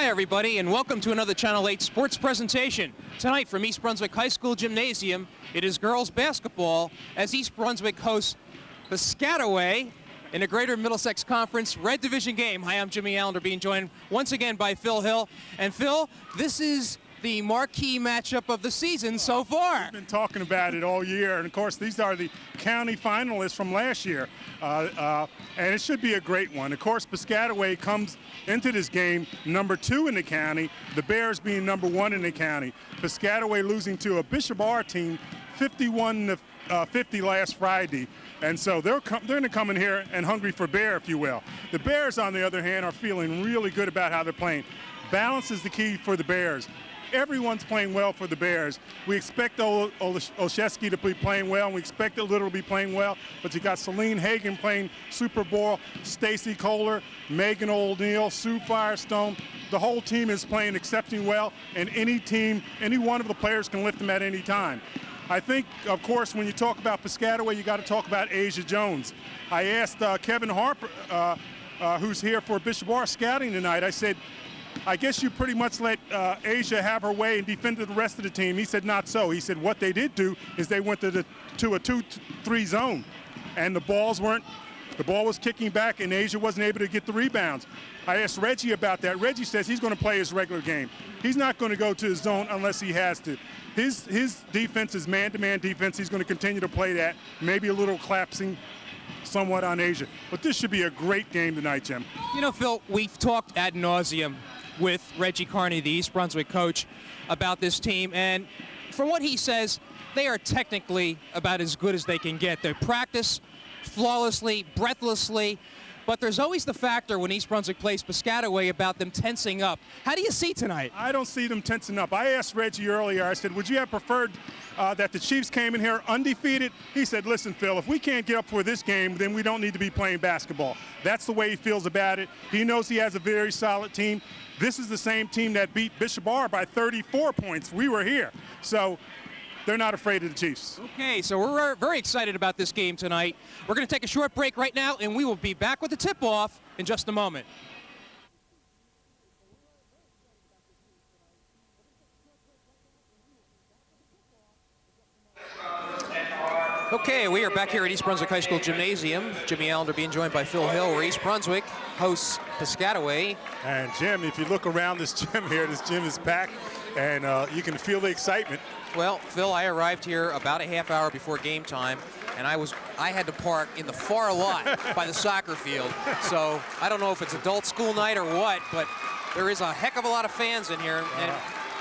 Hi everybody, and welcome to another Channel 8 sports presentation. Tonight from East Brunswick High School Gymnasium, it is girls basketball as East Brunswick hosts Piscataway in a Greater Middlesex Conference Red Division game. Hi, I'm Jimmy Allinder, being joined once again by Phil Hill. And Phil, this is the marquee matchup of the season so far. We've been talking about it all year, and of course these are the county finalists from last year, and it should be a great one. Of course, Piscataway comes into this game number 2 in the county, the Bears being number 1 in the county. Piscataway losing to a Bishop R team 51-50 last Friday. And so they're going to come in here and hungry for bear, if you will. The Bears, on the other hand, are feeling really good about how they're playing. Balance is the key for the Bears. Everyone's playing well for the Bears. We expect Olszewski to be playing well, and we expect Little to be playing well, but you got Celine Hagan playing Super Bowl, Stacy Kohler, Megan O'Neill, Sue Firestone. The whole team is playing exceptionally well, and any team, any one of the players can lift them at any time. I think, of course, when you talk about Piscataway, you got to talk about Asia Jones. I asked Kevin Harper, who's here for Bishop R scouting tonight, I said, I guess you pretty much let Asia have her way and defended the rest of the team. He said not so. He said what they did do is they went to a 2-3 zone, and the ball was kicking back, and Asia wasn't able to get the rebounds. I asked Reggie about that. Reggie says he's going to play his regular game. He's not going to go to his zone unless he has to. His defense is man-to-man defense. He's going to continue to play that, maybe a little collapsing somewhat on Asia. But this should be a great game tonight, Jim. You know, Phil, we've talked ad nauseum with Reggie Carney, the East Brunswick coach, about this team, and from what he says, they are technically about as good as they can get. They practice flawlessly, breathlessly, but there's always the factor when East Brunswick plays Piscataway about them tensing up. How do you see tonight? I don't see them tensing up. I asked Reggie earlier, I said, would you have preferred that the Chiefs came in here undefeated? He said, listen, Phil, if we can't get up for this game, then we don't need to be playing basketball. That's the way he feels about it. He knows he has a very solid team. This is the same team that beat Bishop R by 34 points. We were here. So they're not afraid of the Chiefs. Okay, so we're very excited about this game tonight. We're going to take a short break right now, and we will be back with the tip-off in just a moment. Okay, we are back here at East Brunswick High School Gymnasium. Jimmy Allender being joined by Phil Hill, where East Brunswick hosts Piscataway. And Jim, if you look around this gym here, this gym is packed, and you can feel the excitement. Well, Phil, I arrived here about a half hour before game time, and I had to park in the far lot by the soccer field. So I don't know if it's adult school night or what, but there is a heck of a lot of fans in here. And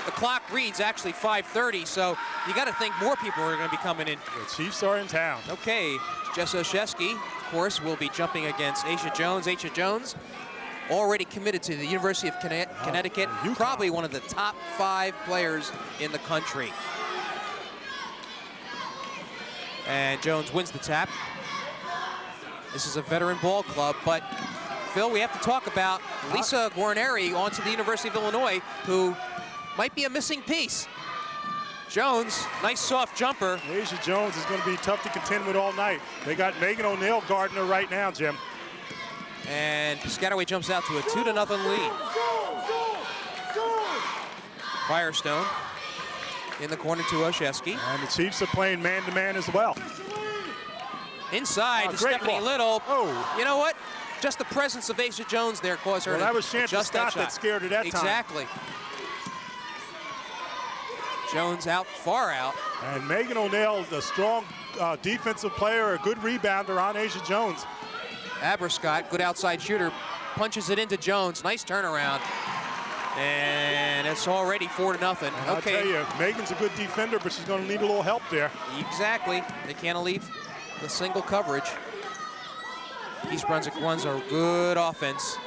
the clock reads actually 5:30, so you got to think more people are going to be coming in. The Chiefs are in town. Okay, Jess Olszewski, of course, will be jumping against Asia Jones. Asia Jones, already committed to the University of Connecticut, probably one of the top 5 players in the country. And Jones wins the tap. This is a veteran ball club, but Phil, we have to talk about Lisa Guarneri on to the University of Illinois, who might be a missing piece. Jones, nice soft jumper. Asia Jones is going to be tough to contend with all night. They got Megan O'Neill guarding her right now, Jim. And Piscataway jumps out to a 2-0 lead. Firestone in the corner to Olszewski. And the Chiefs are playing man-to-man as well. Inside to Stephanie ball. Little. Oh. You know what? Just the presence of Asia Jones there caused her to that was Shanta adjust Scott that that scared her that time. Exactly. Jones out, far out. And Megan O'Neill, the strong defensive player, a good rebounder on Asia Jones. Aberscott, good outside shooter, punches it into Jones. Nice turnaround. And it's already 4-0. Okay. I'll tell you, Megan's a good defender, but she's going to need a little help there. Exactly. They can't leave the single coverage. East Brunswick runs a good offense.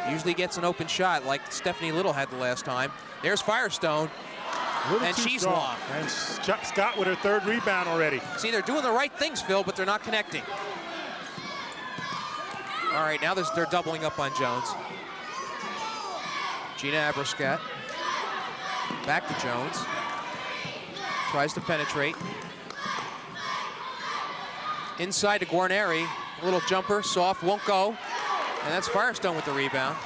Usually gets an open shot like Stephanie Little had the last time. There's Firestone. And she's long. And Scott with her 3rd rebound already. See, they're doing the right things, Phil, but they're not connecting. All right, now they're doubling up on Jones. Gina Aberscott. Back to Jones. Tries to penetrate. Inside to Guarneri. A little jumper, soft, won't go. And that's Firestone with the rebound.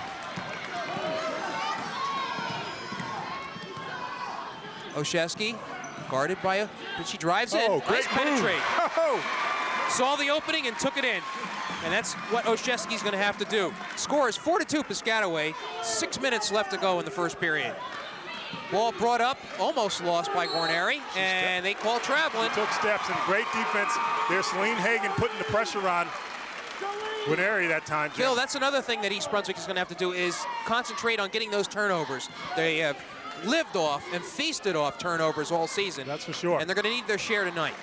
Oshesky, guarded by but she drives in. Oh, Nice great penetrate. move. Oh. Saw the opening and took it in. And that's what Oshesky's going to have to do. Score is 4-2 Piscataway. 6 minutes left to go in the first period. Ball brought up, almost lost by Guarneri, and they call traveling. Took steps and great defense. There's Celine Hagan putting the pressure on Guarneri that time. Jim. Phil, that's another thing that East Brunswick is going to have to do is concentrate on getting those turnovers. They have lived off and feasted off turnovers all season. That's for sure. And they're going to need their share tonight.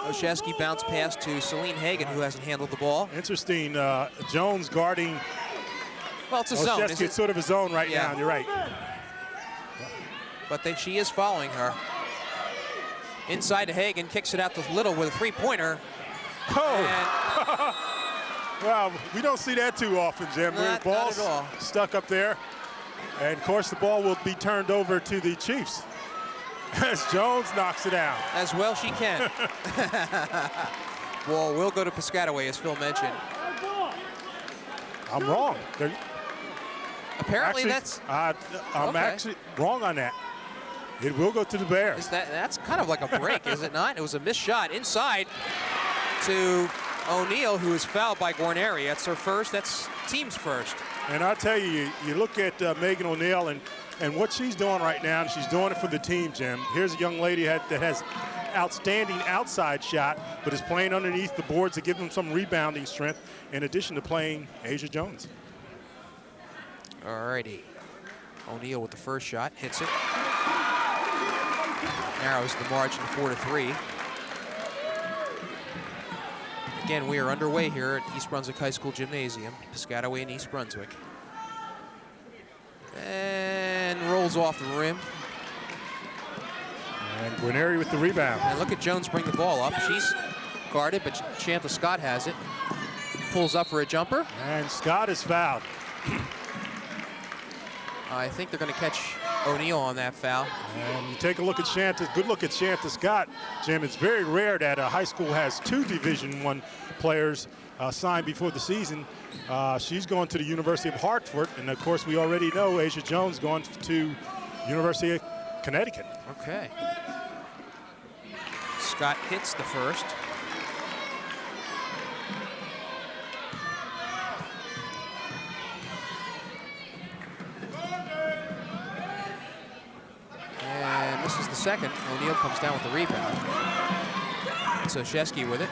Oshesky bounced pass to Celine Hagan, who hasn't handled the ball. Interesting, Jones guarding. Well, it's a zone, Oshesky, it's sort of a zone right now, you're right. But then she is following her. Inside to Hagan, kicks it out to Little with a three-pointer. Oh! Well, we don't see that too often, Jim. Not Ball's at all. stuck up there. And, of course, the ball will be turned over to the Chiefs as Jones knocks it out. As well she can. Ball will go to Piscataway, as Phil mentioned. I'm wrong. Apparently actually, that's... I'm actually wrong on that. It will go to the Bears. That's kind of like a break, is it not? It was a missed shot inside to O'Neal, who is fouled by Guarneri. That's her first. That's team's first. And I'll tell you, you look at Megan O'Neal and what she's doing right now, and she's doing it for the team, Jim. Here's a young lady that has outstanding outside shot, but is playing underneath the boards to give them some rebounding strength, in addition to playing Asia Jones. All righty. O'Neal with the first shot, hits it. Narrows the margin 4-3. Again, we are underway here at East Brunswick High School Gymnasium, Piscataway and East Brunswick. And rolls off the rim. And Guarneri with the rebound. And look at Jones bring the ball up. She's guarded, but Shantha Scott has it. Pulls up for a jumper. And Scott is fouled. I think they're going to catch O'Neal on that foul. And you take a look at Shantha, good look at Shantha Scott. Jim, it's very rare that a high school has two Division I players signed before the season. She's going to the University of Hartford, and of course we already know Asia Jones going to University of Connecticut. Okay. Scott hits the first. And this is the second. O'Neal comes down with the rebound. So Oshesky with it.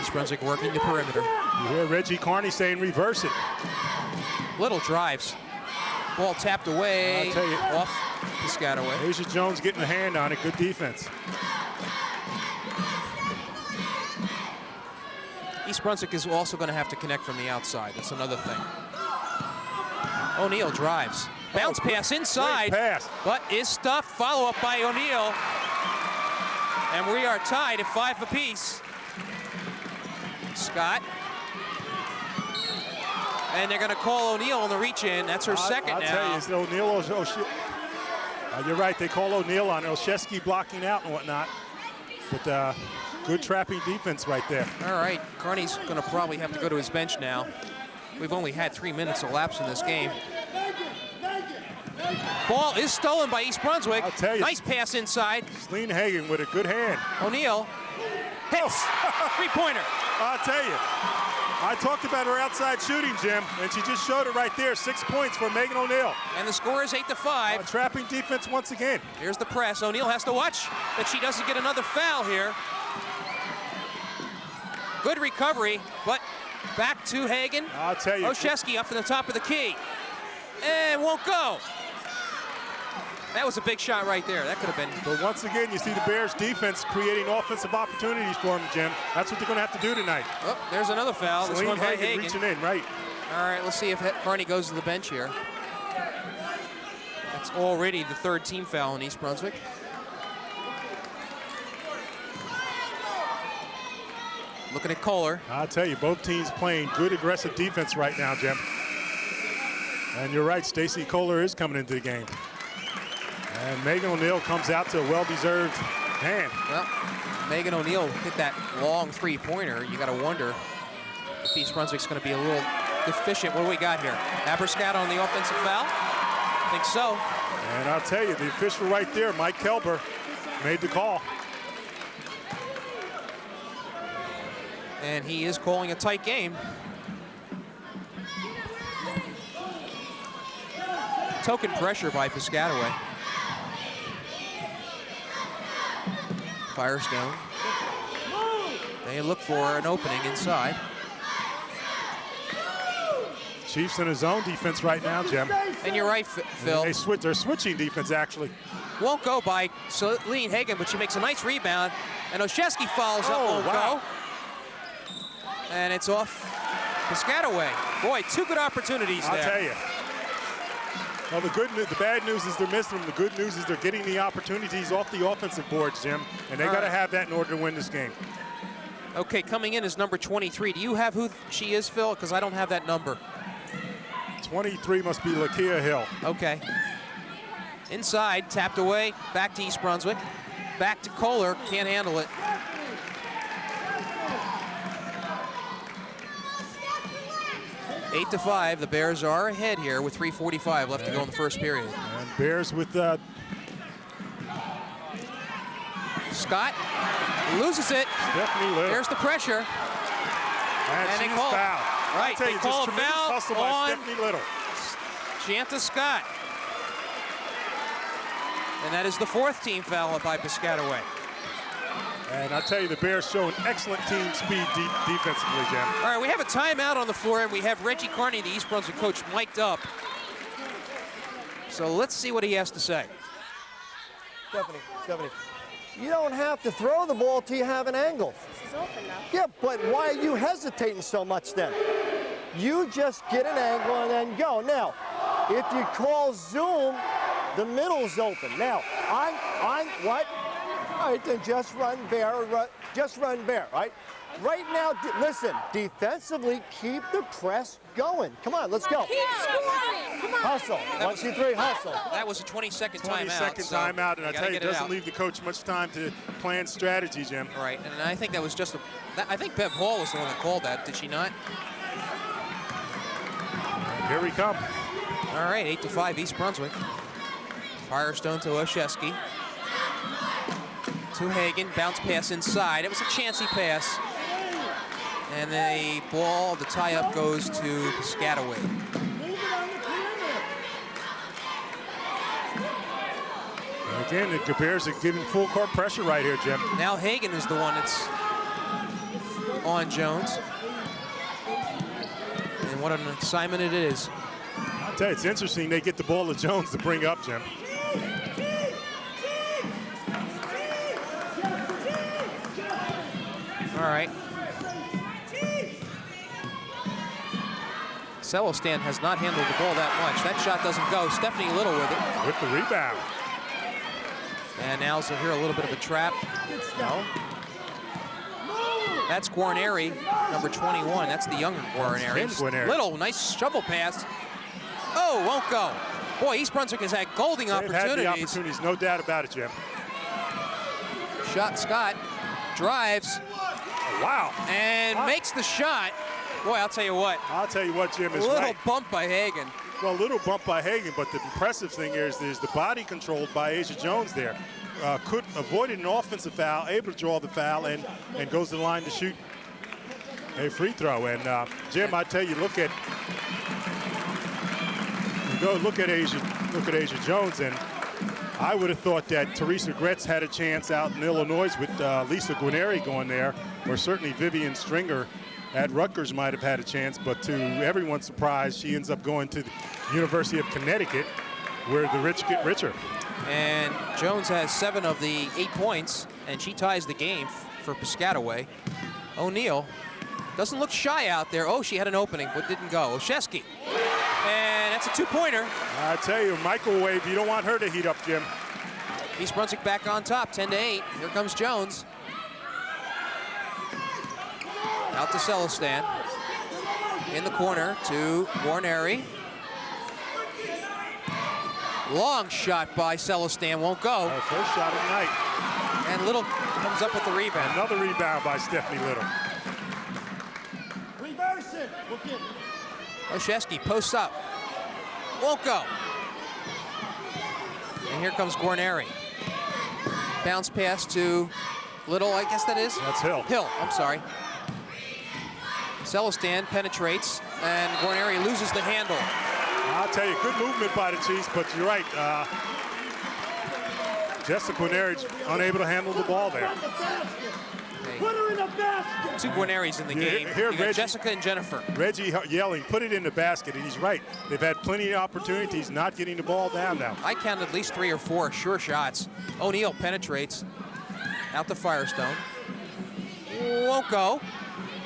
East Brunswick working the perimeter. You hear Reggie Carney saying reverse it. Little drives. Ball tapped away off Piscataway. Asia Jones getting a hand on it. Good defense. East Brunswick is also going to have to connect from the outside. That's another thing. O'Neal drives. Bounce pass inside, pass. but is stuffed. Follow-up by O'Neal. And we are tied at 5 apiece. Scott. And they're going to call O'Neal on the reach-in. That's her second I'll now. tell you, it's O'Neal. You're right, they call O'Neal on Oshesky blocking out and whatnot. But good trapping defense right there. All right, Carney's going to probably have to go to his bench now. We've only had 3 minutes elapsed in this game. Ball is stolen by East Brunswick. I'll tell you. Nice pass inside. Celine Hagan with a good hand. O'Neal hits. Three-pointer. I'll tell you. I talked about her outside shooting, Jim, and she just showed it right there. 6 points for Megan O'Neal. And the score is 8-5. Trapping defense once again. Here's the press. O'Neal has to watch that she doesn't get another foul here. Good recovery, but back to Hagan. I'll tell you. Oshesky up to the top of the key. And won't go. That was a big shot right there. That could have been. But once again, you see the Bears defense creating offensive opportunities for them, Jim. That's what they're going to have to do tonight. Oh, there's another foul. This one by Hagan. Reaching in, right. All right, let's see if Carney goes to the bench here. That's already the third team foul in East Brunswick. Looking at Kohler. I'll tell you, both teams playing good aggressive defense right now, Jim. And you're right, Stacy Kohler is coming into the game. And Megan O'Neal comes out to a well-deserved hand. Well, Megan O'Neal hit that long three-pointer. You got to wonder if East Brunswick's going to be a little deficient. What do we got here? Aberscat on the offensive foul. I think so. And I'll tell you, the official right there, Mike Kelber, made the call. And he is calling a tight game. Token pressure by Piscataway. Firestone. They look for an opening inside. Chiefs in his own defense right now, Jim. And you're right, Phil. They're switching defense, actually. Won't go by Celine Hagan, but she makes a nice rebound. And Oshesky follows up, won't go. And it's off Piscataway. Boy, two good opportunities there. I'll tell you. Well, the bad news is they're missing them. The good news is they're getting the opportunities off the offensive boards, Jim. And they got to have that in order to win this game. Okay, coming in is number 23. Do you have who she is, Phil? Because I don't have that number. 23 must be Lakia Hill. Okay. Inside, tapped away, back to East Brunswick. Back to Kohler, can't handle it. Eight to 5, the Bears are ahead here with 3:45 left to go in the first period. And Bears with Scott loses it. Stephanie Little. There's the pressure. And they call foul. Right, they call a foul on Stephanie Little. Shanta Scott. And that is the fourth team foul by Piscataway. And I tell you, the Bears show an excellent team speed defensively, Jim. All right, we have a timeout on the floor, and we have Reggie Carney, the East Brunswick coach, mic'd up. So let's see what he has to say. Stephanie, you don't have to throw the ball till you have an angle. She's open now. Yeah, but why are you hesitating so much then? You just get an angle and then go. Now, if you call zoom, the middle's open. Now, what? All right, then just run bare, right? Right now, listen, defensively, keep the press going. Come on, let's go. Keep scoring. Come on. Hustle. 1, 2, 3, hustle. That was a 20-second timeout. 20-second timeout, and I tell you, it doesn't leave the coach much time to plan strategy, Jim. Right, and I think that was just I think Bev Hall was the one that called that, did she not? And here we come. All right, 8 to 5, East Brunswick. Firestone to Oshesky. To Hagan, bounce pass inside. It was a chancy pass. And the ball, the tie-up goes to Piscataway. Again, the Bears are giving full court pressure right here, Jim. Now Hagan is the one that's on Jones. And what an assignment it is. I'll tell you, it's interesting they get the ball to Jones to bring up, Jim. All right. Celestan has not handled the ball that much. That shot doesn't go. Stephanie Little with it. With the rebound. And now here a little bit of a trap. No. That's Guarneri, number 21. That's the younger Guarneri. Little, nice shovel pass. Oh, won't go. Boy, East Brunswick has had golden opportunities. They've had the opportunities, no doubt about it, Jim. Shot, Scott drives. Oh, wow. And makes the shot. Boy, I'll tell you what. Jim, is a little right. bump by Hagan. Well, a little bump by Hagan, but the impressive thing here is the body controlled by Asia Jones there. Avoided an offensive foul, able to draw the foul, and goes to the line to shoot a free throw. And Jim, I tell you, look at Asia Jones, and I would have thought that Teresa Gretz had a chance out in Illinois with Lisa Guarneri going there, or certainly Vivian Stringer at Rutgers might have had a chance, but to everyone's surprise, she ends up going to the University of Connecticut, where the rich get richer. And Jones has 7 of the 8 points, and she ties the game for Piscataway. O'Neal doesn't look shy out there. Oh, she had an opening, but didn't go. Oshesky. And that's a 2-pointer. I tell you, microwave, you don't want her to heat up, Jim. East Brunswick back on top, 10 to 8. Here comes Jones. Out to Celestan. In the corner to Guarneri. Long shot by Celestan, won't go. First shot of the night. And Little comes up with the rebound. Another rebound by Stephanie Little. Reverse it. Oshesky posts up. Won't go. And here comes Guarneri. Bounce pass to Little, I guess that is? That's Hill. Hill, I'm sorry. Celestin penetrates, and Guarneri loses the handle. I'll tell you, good movement by the Chiefs, but you're right. Jessica Guarneri's unable to handle the ball there. Put her in the basket. Two Guarneris in the game. Here, You got Jessica and Jennifer. Reggie yelling, put it in the basket, and he's right. They've had plenty of opportunities not getting the ball down now. I counted at least 3 or 4 sure shots. O'Neal penetrates out to Firestone. Won't go.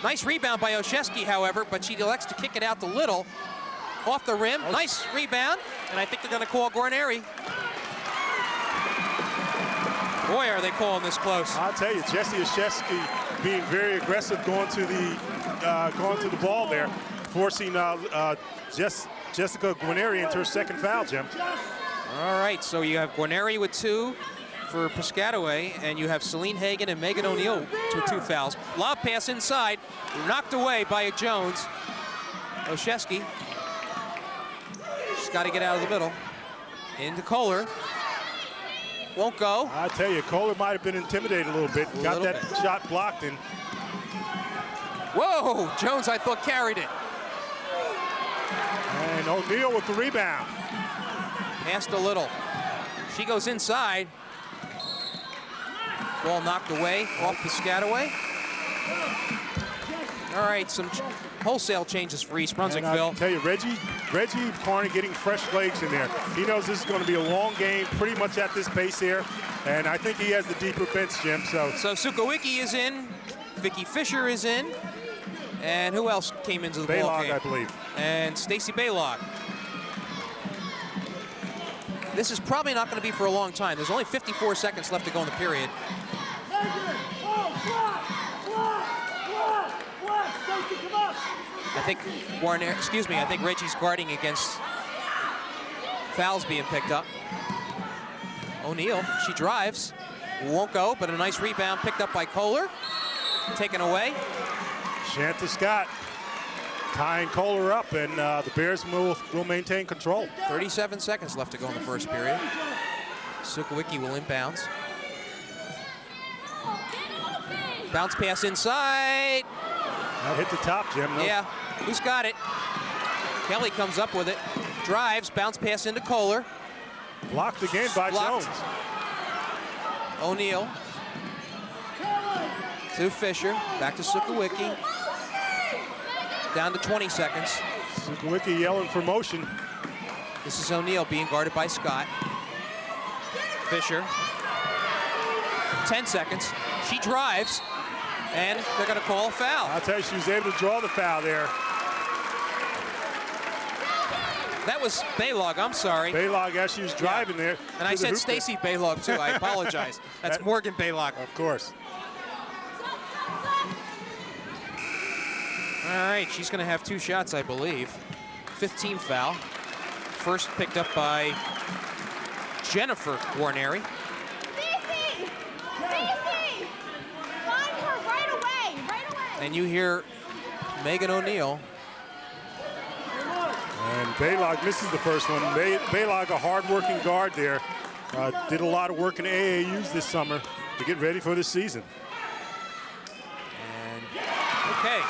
Nice rebound by Olszewski, however, but she elects to kick it out to Little. Off the rim, nice rebound, and I think they're going to call Guarneri. Boy, are they calling this close. I'll tell you, Jesse Olszewski being very aggressive going to the ball there, forcing Jessica Guarneri into her second foul, Jim. All right, so you have Guarneri with 2 for Piscataway, and you have Celine Hagan and Megan O'Neal with 2 fouls. Lob pass inside, knocked away by Jones. Olszewski. She's got to get out of the middle. Into Kohler. Won't go. I tell you, Kohler might have been intimidated a little bit. Got that shot blocked in. Whoa, Jones, I thought, carried it. And O'Neal with the rebound. Pass to Little. She goes inside. Ball knocked away off Piscataway. All right, some wholesale changes for East Brunswick, Phil. I'll tell you, Reggie Carney getting fresh legs in there. He knows this is going to be a long game, pretty much at this pace here, and I think he has the deeper bench, Jim. So Sukowicki is in, Vicky Fisher is in, and who else came into the ball game? Baylog, I believe. And Stacy Baylog. This is probably not going to be for a long time. There's only 54 seconds left to go in the period. I think I think Reggie's guarding against fouls being picked up. O'Neal, she drives, won't go, but a nice rebound picked up by Kohler, taken away. Shanta Scott tying Kohler up, and the Bears will maintain control. 37 seconds left to go in the first period. Sukowicki will inbounds. Bounce pass inside. That hit the top, Jim. No. Yeah, who's got it? Kelly comes up with it. Drives, bounce pass into Kohler. Blocked again by Blocked. Jones. O'Neal. To Fisher, back to Sukowicki. Down to 20 seconds. Sukowicki yelling for motion. This is O'Neal being guarded by Scott. Fisher. 10 seconds. She drives, and they're going to call a foul. I'll tell you, she was able to draw the foul there. That was Baylog, I'm sorry. Baylog, as she was driving there. And I said Stacy Baylog, too. I apologize. That's Morgan Baylog. Of course. All right, she's going to have 2 shots, I believe. 15 foul. First picked up by Jennifer Guarneri. Stacy! Stacy! Find her right away! Right away! And you hear Megan O'Neal. And Baylog misses the first one. Baylog, a hard-working guard there. Did a lot of work in AAUs this summer to get ready for this season. And okay.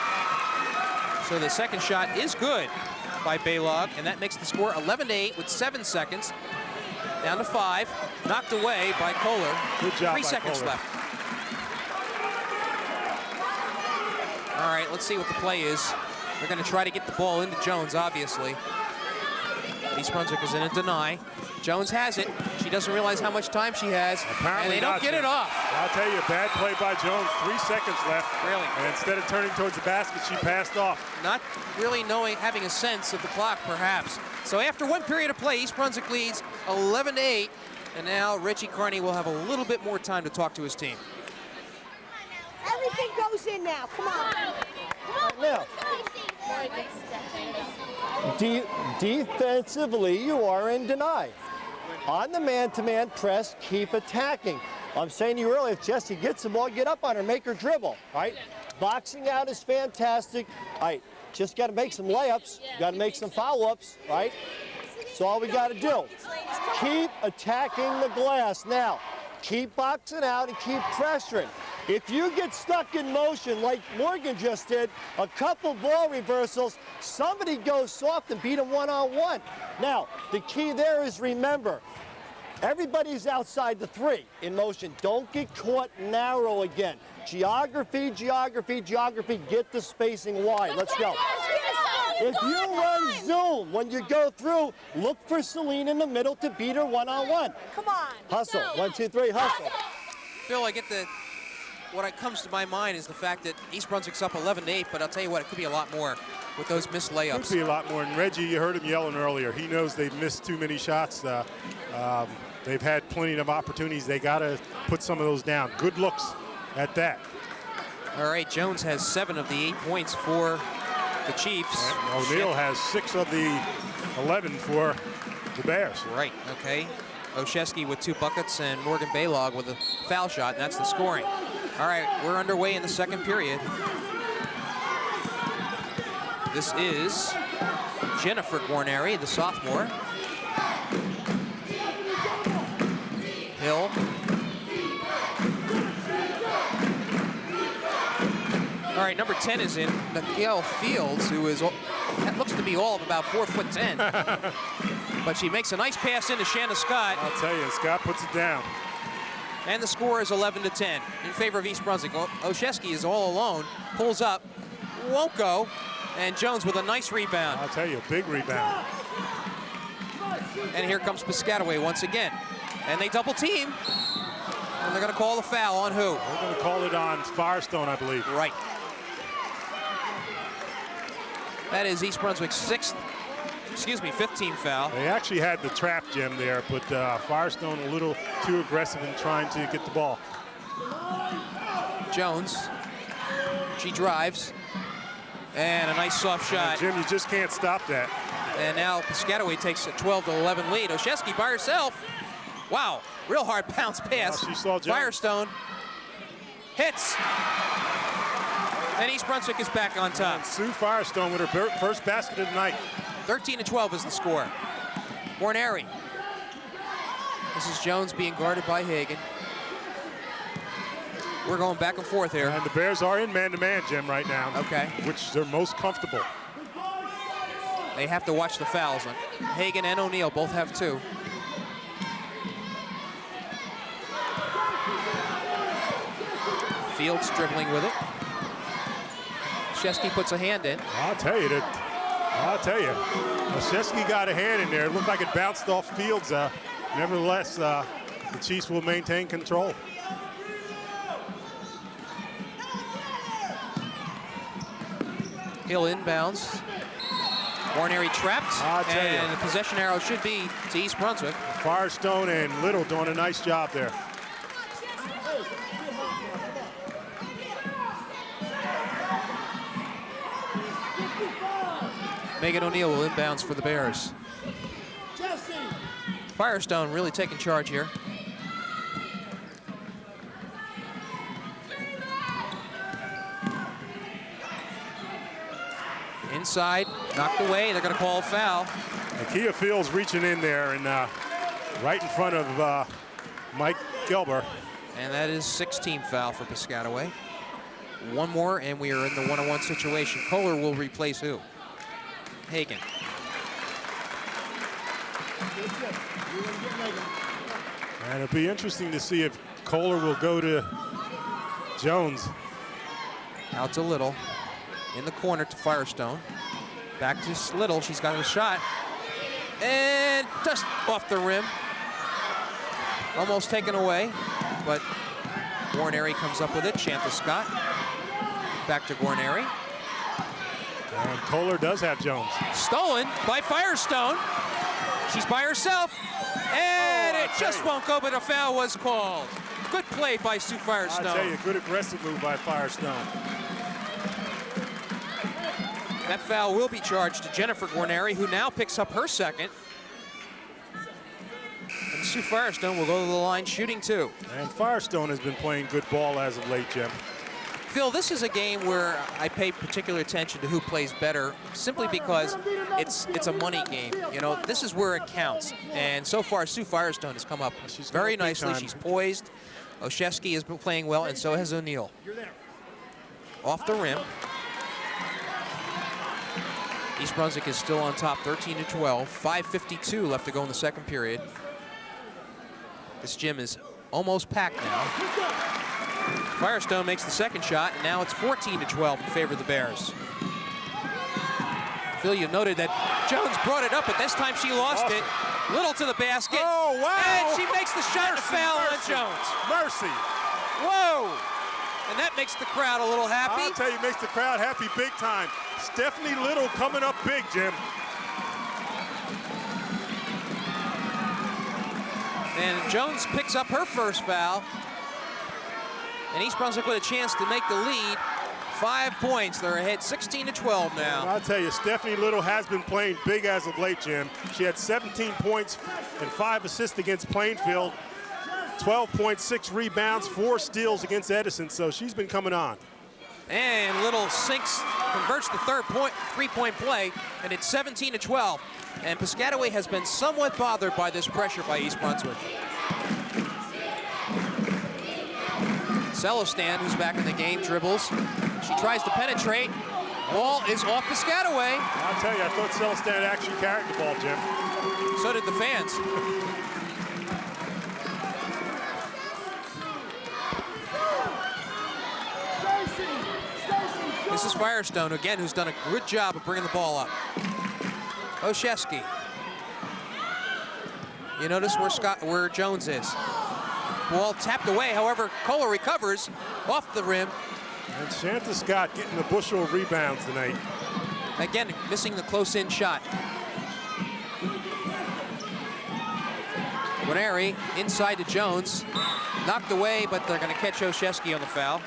So the second shot is good by Baylog, and that makes the score 11-8 with 7 seconds. Down to 5. Knocked away by Kohler. Good job 3 by seconds Kohler. left. All right, let's see what the play is. They're going to try to get the ball into Jones, obviously. East Brunswick is in a deny. Jones has it. She doesn't realize how much time she has. Apparently and they don't get it off. I'll tell you, a bad play by Jones. 3 seconds left. Really? And instead of turning towards the basket, she passed off. Not really having a sense of the clock, perhaps. So after 1 period of play, East Brunswick leads 11-8. And now Reggie Carney will have a little bit more time to talk to his team. Everything goes in now. Come on. Now, defensively, you are in deny. On the man-to-man press, keep attacking. I'm saying to you earlier, if Jesse gets the ball, get up on her, make her dribble, right? Boxing out is fantastic. All right, just got to make some layups, got to make some follow-ups, right? That's all we got to do. keep attacking the glass. Now, keep boxing out and keep pressuring. If you get stuck in motion like Morgan just did, a couple ball reversals, somebody goes soft and beat him one-on-one. Now, the key there is remember, everybody's outside the 3 in motion. Don't get caught narrow again. Geography, geography, geography, get the spacing wide. Let's go. If you run zoom, when you go through, look for Celine in the middle to beat her one-on-one. Come on. Hustle, 1, 2, 3, hustle. Phil, I get what comes to my mind is the fact that East Brunswick's up 11-8, but I'll tell you what, it could be a lot more with those missed layups. Could be a lot more. And Reggie, you heard him yelling earlier. He knows they've missed too many shots. They've had plenty of opportunities. They got to put some of those down. Good looks at that. All right, Jones has 7 of the 8 points for the Chiefs. And O'Neal has 6 of the 11 for the Bears. Right, okay. Olszewski with 2 buckets and Morgan Baylog with a foul shot, and that's the scoring. All right, we're underway in the second period. This is Jennifer Guarneri, the sophomore. Hill. All right, number 10 is in. Miguel Fields, who looks to be all of about 4'10". But she makes a nice pass into Shanna Scott. I'll tell you, Scott puts it down. And the score is 11-10 in favor of East Brunswick. Olszewski is all alone, pulls up, won't go, and Jones with a nice rebound. I'll tell you, big rebound. And here comes Piscataway once again. And they double team. And they're going to call the foul on who? They're going to call it on Firestone, I believe. Right. That is East Brunswick's 15th foul. They actually had the trap, Jim, there, but Firestone a little too aggressive in trying to get the ball. Jones, she drives, and a nice soft shot. Jim, you just can't stop that. And now Piscataway takes a 12-11 lead. Olszewski by herself. Wow, real hard bounce pass. She saw Jones. Firestone hits. And East Brunswick is back on top. And Sue Firestone with her first basket of the night. 13-12 is the score. Guarneri. This is Jones being guarded by Hagan. We're going back and forth here. And the Bears are in man-to-man, Jim, right now. Okay. Which they're most comfortable. They have to watch the fouls. Hagan and O'Neal both have 2. Fields dribbling with it. Olszewski puts a hand in. I'll tell you. Olszewski got a hand in there. It looked like it bounced off Fields. Nevertheless, the Chiefs will maintain control. Hill inbounds. Guarneri trapped. And the possession arrow should be to East Brunswick. Firestone and Little doing a nice job there. Megan O'Neal will inbounds for the Bears. Firestone really taking charge here. Inside, knocked away. They're going to call a foul. Nakia Fields reaching in there and right in front of Mike Gelber. And that is 16th foul for Piscataway. One more, and we are in the one-on-one situation. Kohler will replace who? Hagan. And it'll be interesting to see if Kohler will go to Jones. Out to Little. In the corner to Firestone. Back to Little. She's got a shot. And just off the rim. Almost taken away. But Guarneri comes up with it. Shanta Scott. Back to Guarneri. And Kohler does have Jones. Stolen by Firestone. She's by herself. And it just won't go, but a foul was called. Good play by Sue Firestone. I'll tell you, good aggressive move by Firestone. That foul will be charged to Jennifer Guarneri, who now picks up her second. And Sue Firestone will go to the line shooting 2. And Firestone has been playing good ball as of late, Jim. Phil, this is a game where I pay particular attention to who plays better, simply because it's a money game. You know, this is where it counts. And so far, Sue Firestone has come up very nicely. She's poised. Oshesky has been playing well, and so has O'Neill. Off the rim. East Brunswick is still on top, 13-12. 5:52 left to go in the second period. This gym is almost packed now. Firestone makes the second shot, and now it's 14-12 in favor of the Bears. Phil, you noted that Jones brought it up, but this time she lost it. Little to the basket. Oh, wow. And she makes the shot, Mercy, to foul on mercy, Jones. Mercy. Whoa. And that makes the crowd a little happy. I'll tell you, makes the crowd happy big time. Stephanie Little coming up big, Jim. And Jones picks up her first foul. And East Brunswick with a chance to make the lead. 5 points. They're ahead 16-12 now. I'll tell you, Stephanie Little has been playing big as of late, Jim. She had 17 points and 5 assists against Plainfield. 12.6 rebounds, 4 steals against Edison, so she's been coming on. And Little converts the third three-point play, and it's 17-12. And Piscataway has been somewhat bothered by this pressure by East Brunswick. Celestin, who's back in the game, dribbles. She tries to penetrate. Ball is off Piscataway. I'll tell you, I thought Celestin actually carried the ball, Jim. So did the fans. This is Firestone, again, who's done a good job of bringing the ball up. Oshesky. You notice where Jones is. Ball tapped away, however, Kohler recovers off the rim. And Shanta Scott getting a bushel of rebounds tonight. Again, missing the close-in shot. Guarneri inside to Jones. Knocked away, but they're going to catch Oshesky on the foul.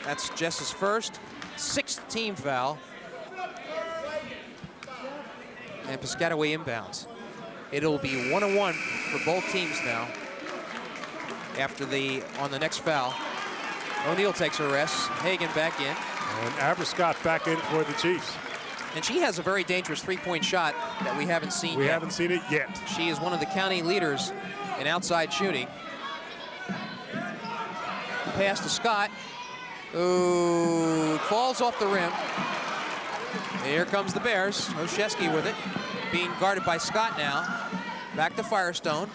That's Jess's first, 6th team foul. And Piscataway inbounds. It'll be 1-1 for both teams now. After on the next foul. O'Neill takes her rest. Hagan back in. And Aberscott back in for the Chiefs. And she has a very dangerous three-point shot that we haven't seen yet. We haven't seen it yet. She is one of the county leaders in outside shooting. Pass to Scott. Ooh, falls off the rim. Here comes the Bears. Oshesky with it. Being guarded by Scott now. Back to Firestone.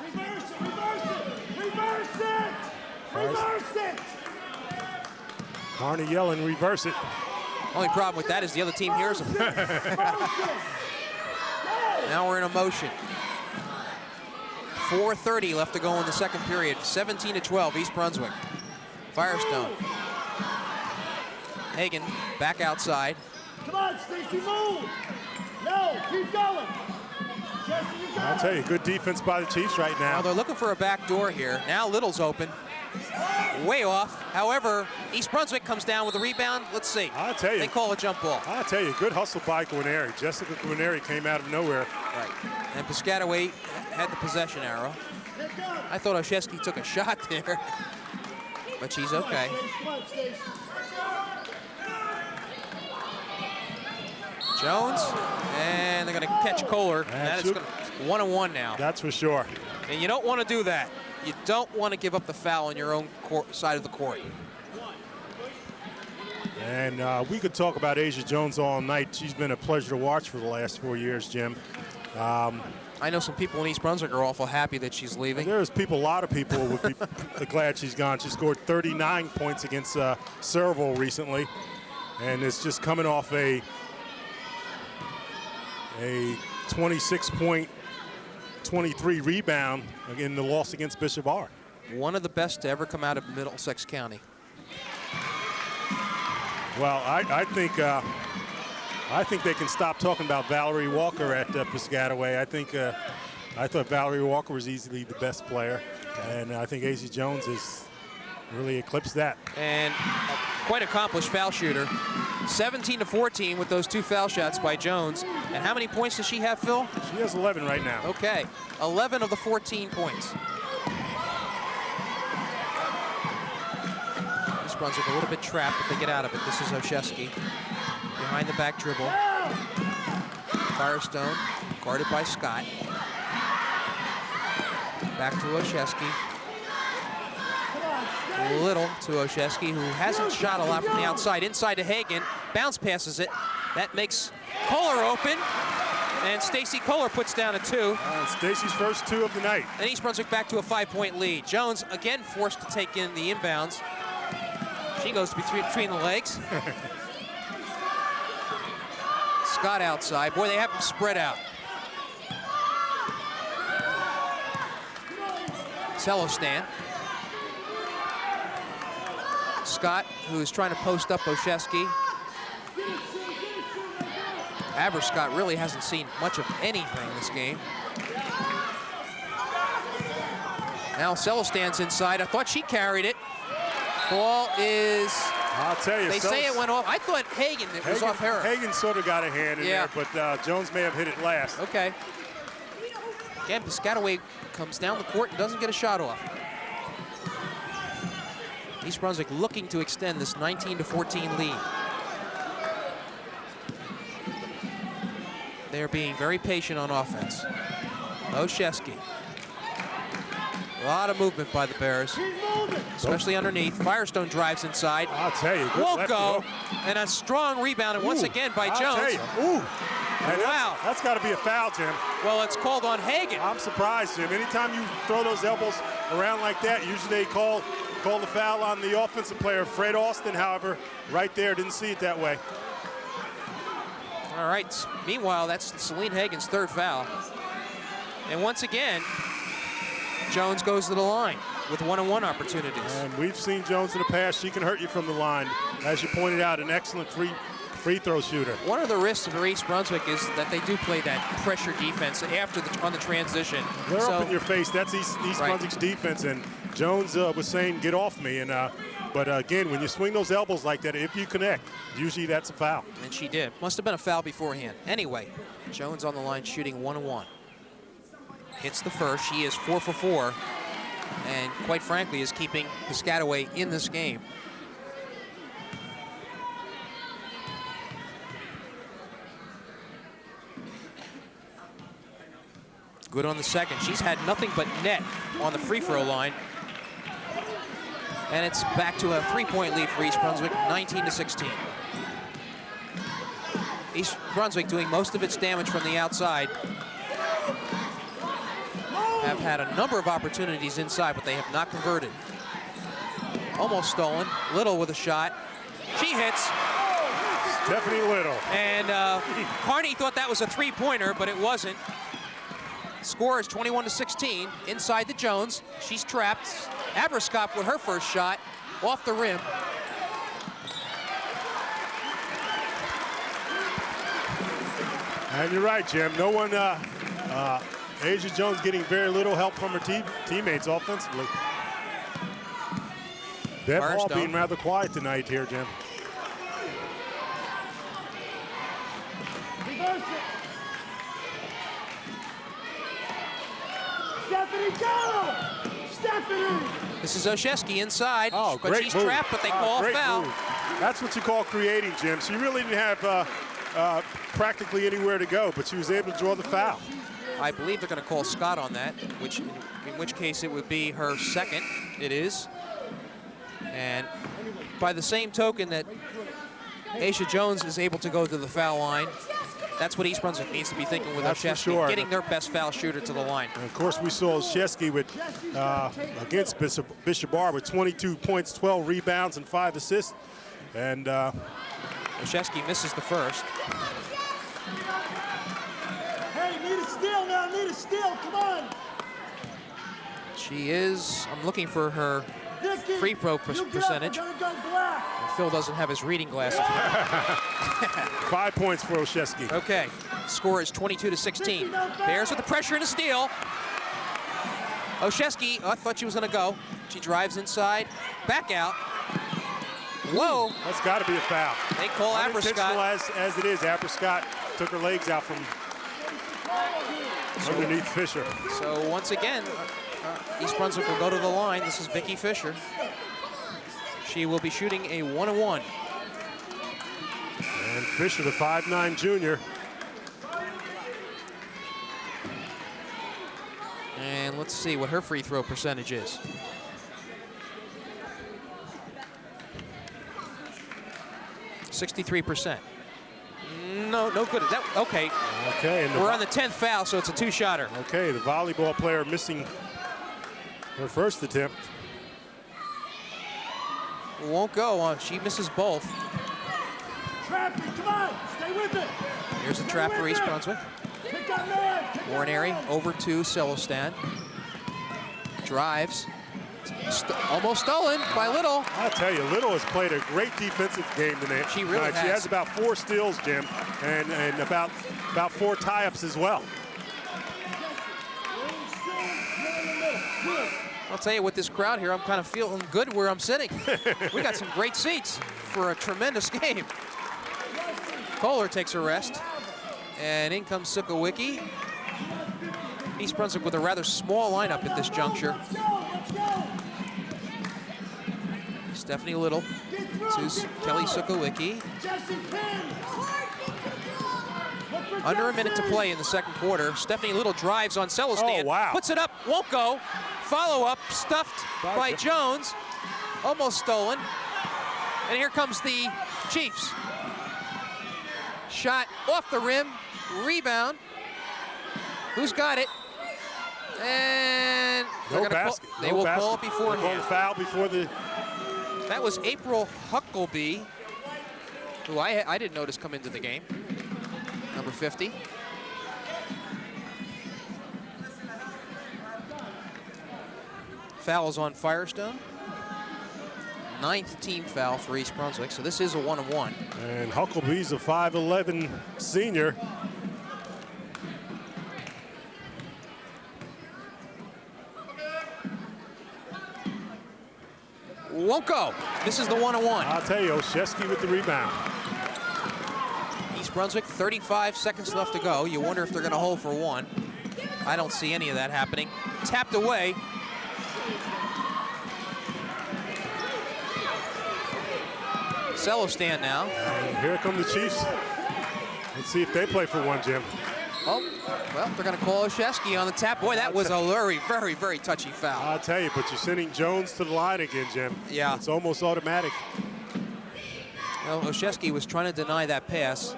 Reverse it! Reverse it! Reverse it! Carney yelling, reverse it. Only problem with that is the other team hears them. Now we're in a motion. 4:30 left to go in the second period. 17-12, East Brunswick. Firestone. Hagan back outside. Come on, Stacy, move! No, keep going! Jesse, you got I'll tell you, good defense by the Chiefs right Now now. they're looking for a back door here. Now Little's open. Way off. However, East Brunswick comes down with a rebound. Let's see. I'll tell you. They call a jump ball. I'll tell you, good hustle by Guarneri. Jessica Guarneri came out of nowhere. Right. And Piscataway had the possession arrow. I thought Oshesky took a shot there. But she's okay. Come on, Stacy. Jones, and they're going to catch Kohler. And that is 1-1 now. That's for sure. And you don't want to do that. You don't want to give up the foul on your own side of the court. And we could talk about Asia Jones all night. She's been a pleasure to watch for the last 4 years, Jim. I know some people in East Brunswick are awful happy that she's leaving. There's a lot of people would be glad she's gone. She scored 39 points against Serval recently, and it's just coming off a 26-point, 23 rebound in the loss against Bishop R. One of the best to ever come out of Middlesex County. Well, I think they can stop talking about Valerie Walker at Piscataway. I thought Valerie Walker was easily the best player, and I think Asia Jones has really eclipsed that. And a quite accomplished foul shooter. 17-14 with those 2 foul shots by Jones. And how many points does she have, Phil? She has 11 right now. Okay, 11 of the 14 points. East Brunswick a little bit trapped, but they get out of it. This is Oshesky. Behind the back dribble. Firestone, guarded by Scott. Back to Oshesky. Little to Oshesky, who hasn't shot a lot from the outside. Inside to Hagen, bounce passes it. That makes Kohler open, and Stacy Kohler puts down a 2. Stacy's first 2 of the night. And East Brunswick back to a 5-point lead. Jones again forced to take in the inbounds. She goes between the legs. Scott outside. Boy, they have them spread out. Cello-Stan. Scott, who's trying to post up Oshesky. Aberscott really hasn't seen much of anything this game. Now Cello-Stan's inside. I thought she carried it. Ball is... I'll tell you. They say it went off. I thought Hagen, it was off her. Hagen sort of got a hand in there, but Jones may have hit it last. Okay. Again, Piscataway comes down the court and doesn't get a shot off. East Brunswick looking to extend this 19-14 lead. They're being very patient on offense. Oshesky. A lot of movement by the Bears, especially underneath. Firestone drives inside. I'll tell you. Won't go. And a strong rebound, and once again by Jones. I'll tell you. Ooh. Wow. That's got to be a foul, Jim. Well, it's called on Hagen. I'm surprised, Jim. Anytime you throw those elbows around like that, usually they call the foul on the offensive player. Fred Austin, however, right there, didn't see it that way. All right. Meanwhile, that's Celine Hagen's 3rd foul. And once again, Jones goes to the line with one-on-one opportunities. And we've seen Jones in the past. She can hurt you from the line. As you pointed out, an excellent free throw shooter. One of the risks for East Brunswick is that they do play that pressure defense after on the transition. They're up in your face. That's East Brunswick's defense. And Jones was saying, get off me. And but again, when you swing those elbows like that, if you connect, usually that's a foul. And she did. Must have been a foul beforehand. Anyway, Jones on the line shooting 1-on-1. Hits the first. She is 4 for 4. And quite frankly, is keeping Piscataway in this game. Good on the second. She's had nothing but net on the free throw line. And it's back to a 3-point lead for East Brunswick, 19-16. East Brunswick doing most of its damage from the outside. Have had a number of opportunities inside, but they have not converted. Almost stolen. Little with a shot. She hits. Stephanie Little. And Carney thought that was a 3-pointer, but it wasn't. Score is 21-16 inside the Jones. She's trapped. Aberscott with her first shot off the rim. And you're right, Jim. No one, Asia Jones getting very little help from her teammates offensively. Bev Hall being rather quiet tonight here, Jim. Reverse it. Stephanie, go! Stephanie! This is Oshesky inside, but she's move. trapped, but they call a foul. Move. That's what you call creating, Jim. She really didn't have practically anywhere to go, but she was able to draw the foul. I believe they're going to call Scott on that, in which case it would be her second. It is. And by the same token that Asia Jones is able to go to the foul line, that's what East Brunswick needs to be thinking with Oshesky, sure. Getting their best foul shooter to the line. And of course, we saw Oshesky with against Bishop Bar with 22 points, 12 rebounds, and 5 assists. And Oshesky misses the first. Hey, need a steal now, need a steal, come on. She is, I'm looking for her Vicky, free throw percentage. Go black. Phil doesn't have his reading glasses. 5 points for Oshesky. Okay, score is 22-16. Bears with the pressure and a steal. Oshesky, I thought she was gonna go. She drives inside, back out. Whoa. That's gotta be a foul. They call Aberscott. As it is, Aberscott took her legs out from underneath Fisher. So once again, East Brunswick will go to the line. This is Vicky Fisher. She will be shooting a 1-1. And Fisher, the 5'9" junior. And let's see what her free throw percentage is. %63%. No good. Okay. Okay. And we're on the 10th foul, so it's a 2-shotter. Okay, the volleyball player missing her first attempt. Won't go on. She misses both. Trap it, come on, stay with it. Here's a trap for East Brunswick. Kick that man. Warneri over to Celestin. Drives. Almost stolen by Little. I'll tell you, Little has played a great defensive game tonight. She really has. She has about 4 steals, Jim, and about 4 tie-ups as well. I'll tell you, with this crowd here, I'm kind of feeling good where I'm sitting. We got some great seats for a tremendous game. Kohler takes a rest, and in comes Sukowicki. East Brunswick with a rather small lineup at this juncture. Stephanie Little to Kelly Sukowicki. Under a minute to play in the second quarter. Stephanie Little drives on Celestin. Oh, wow. Puts it up, won't go. Follow-up, stuffed by Jones. Almost stolen. And here comes the Chiefs. Shot off the rim, rebound. Who's got it? And No basket. They will call it beforehand. They'll call the foul before the... That was April Huckleby, who I didn't notice come into the game. Number 50. Fouls on Firestone. 9th team foul for East Brunswick, so this is a 1-on-1. And Huckleby's a 5'11" senior. Won't go. This is the 1-on-1. I'll tell you, Olszewski with the rebound. East Brunswick, 35 seconds left to go. You wonder if they're going to hold for one. I don't see any of that happening. Tapped away. Celestin now. And here come the Chiefs. Let's see if they play for one, Jim. Oh, well, they're going to call Olszewski on the tap. Boy, that was a very, very, very touchy foul. I'll tell you, but you're sending Jones to the line again, Jim. Yeah. It's almost automatic. Well, Olszewski was trying to deny that pass.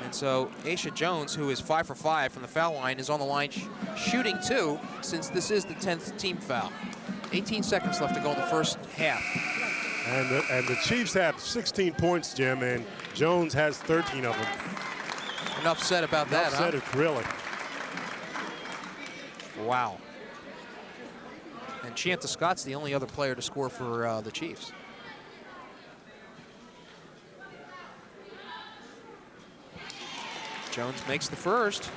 And so Aisha Jones, who is 5 for 5 from the foul line, is on the line shooting 2, since this is the 10th team foul. 18 seconds left to go in the first half. And the Chiefs have 16 points, Jim, and Jones has 13 of them. Enough said about that, Enough said huh? it, really. Wow. And Chanta Scott's the only other player to score for the Chiefs. Jones makes the first.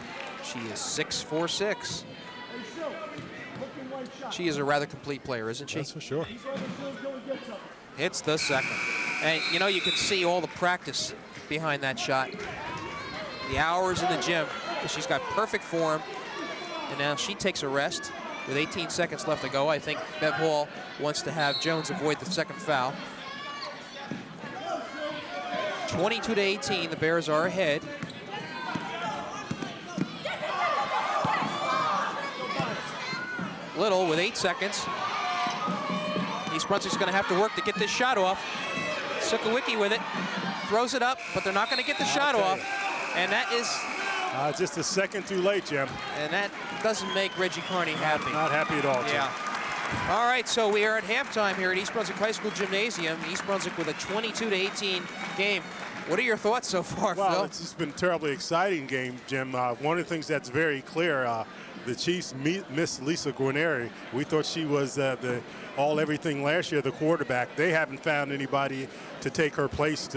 She is 6 for 6. She is a rather complete player, isn't she? That's for sure. Hits the second. And, you know, you can see all the practice behind that shot. The hours in the gym. She's got perfect form. And now she takes a rest with 18 seconds left to go. I think Bev Hall wants to have Jones avoid the second foul. 22-18, the Bears are ahead. Little with 8 seconds. East Brunswick's going to have to work to get this shot off. Sukowicki with it. Throws it up, but they're not going to get the shot off. And that is... just a second too late, Jim. And that doesn't make Reggie Carney happy. Not happy at all, Jim. Yeah. All right, so we are at halftime here at East Brunswick High School Gymnasium. East Brunswick with a 22-18 game. What are your thoughts so far, Well, Phil? it's just been a terribly exciting game, Jim. One of the things that's very clear, the Chiefs missed Lisa Guarneri. We thought she was the all-everything last year, the quarterback. They haven't found anybody to take her place,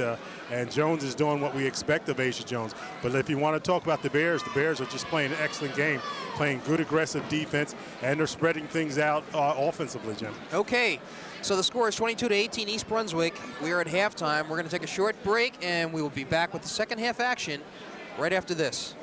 and Jones is doing what we expect of Aisha Jones. But if you want to talk about the Bears are just playing an excellent game, playing good aggressive defense, and they're spreading things out offensively, Jim. Okay, so the score is 22-18 East Brunswick. We are at halftime. We're going to take a short break, and we will be back with the second half action right after this.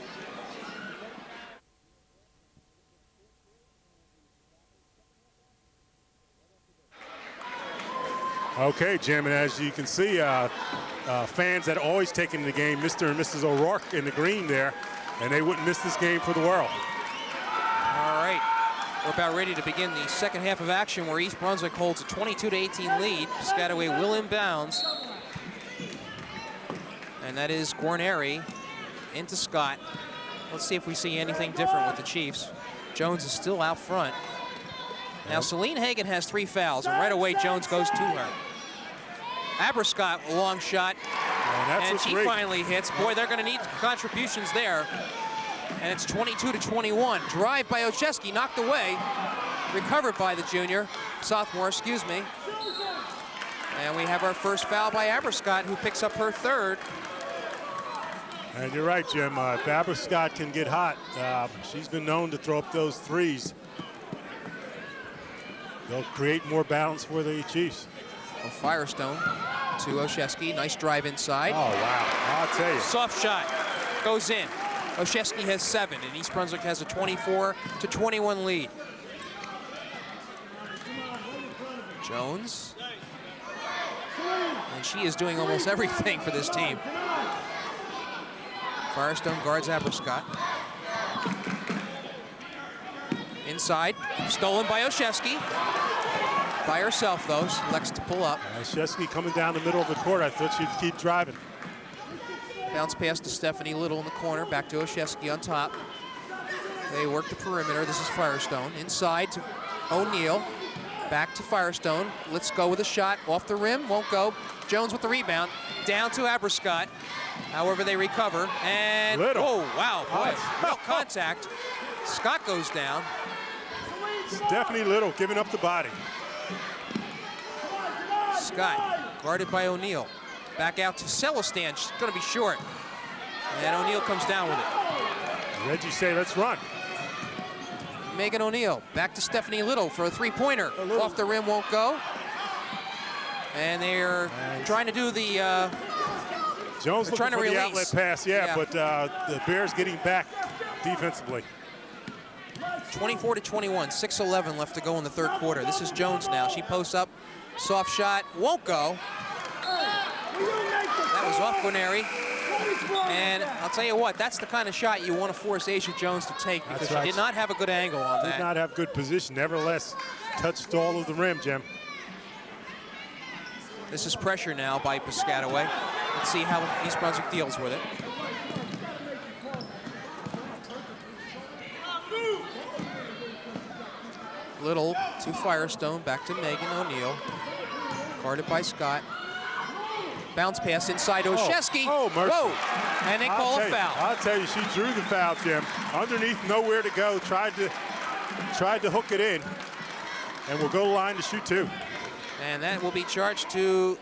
Okay, Jim, and as you can see, fans that always taken the game, Mr. and Mrs. O'Rourke in the green there, and they wouldn't miss this game for the world. All right, we're about ready to begin the second half of action where East Brunswick holds a 22-18 lead. Piscataway will inbounds. And that is Guarneri into Scott. Let's see if we see anything different with the Chiefs. Jones is still out front. Now, Celine Hagan has 3 fouls, and right away, Jones goes to her. Aberscott, a long shot, and she finally hits. Boy, they're going to need contributions there. And it's 22-21. Drive by Olszewski, knocked away. Recovered by the sophomore, excuse me. And we have our first foul by Aberscott, who picks up her 3rd. And you're right, Jim. If Aberscott can get hot, she's been known to throw up those 3s. They'll create more balance for the Chiefs. Well, Firestone to Olszewski. Nice drive inside. Oh, wow. I'll tell you. Soft shot goes in. Olszewski has 7, and East Brunswick has a 24-21 lead. Jones. And she is doing almost everything for this team. Firestone guards Aberscott. Inside, stolen by Olszewski. By herself, though, selects to pull up. Olszewski coming down the middle of the court. I thought she'd keep driving. Bounce pass to Stephanie Little in the corner. Back to Olszewski on top. They work the perimeter. This is Firestone. Inside to O'Neal. Back to Firestone. Let's go with a shot. Off the rim. Won't go. Jones with the rebound. Down to Aberscott. However, they recover. And, Little. Oh, wow, boy. No contact. Scott goes down. Stephanie Little giving up the body. Scott guarded by O'Neal. Back out to Celestin. She's going to be short. And O'Neal comes down with it. Reggie say, let's run. Megan O'Neal back to Stephanie Little for a 3-pointer. Off the rim, won't go. And they're trying to do the Jones looking for the outlet pass, yeah. But the Bears getting back defensively. 24-21, 6:11 left to go in the 3rd quarter. This is Jones now. She posts up, soft shot, won't go. That was off Guarneri. And I'll tell you what, that's the kind of shot you want to force Asia Jones to take, because she did not have a good angle on that. Did not have good position. Nevertheless, touched all of the rim, Jim. This is pressure now by Piscataway. Let's see how East Brunswick deals with it. Little to Firestone, back to Megan O'Neal. Guarded by Scott. Bounce pass inside Olszewski. Oh, mercy. Whoa, and they call a foul. I'll tell you, she drew the foul, Jim. Underneath, nowhere to go, tried to hook it in, and will go to line to shoot 2. And that will be charged to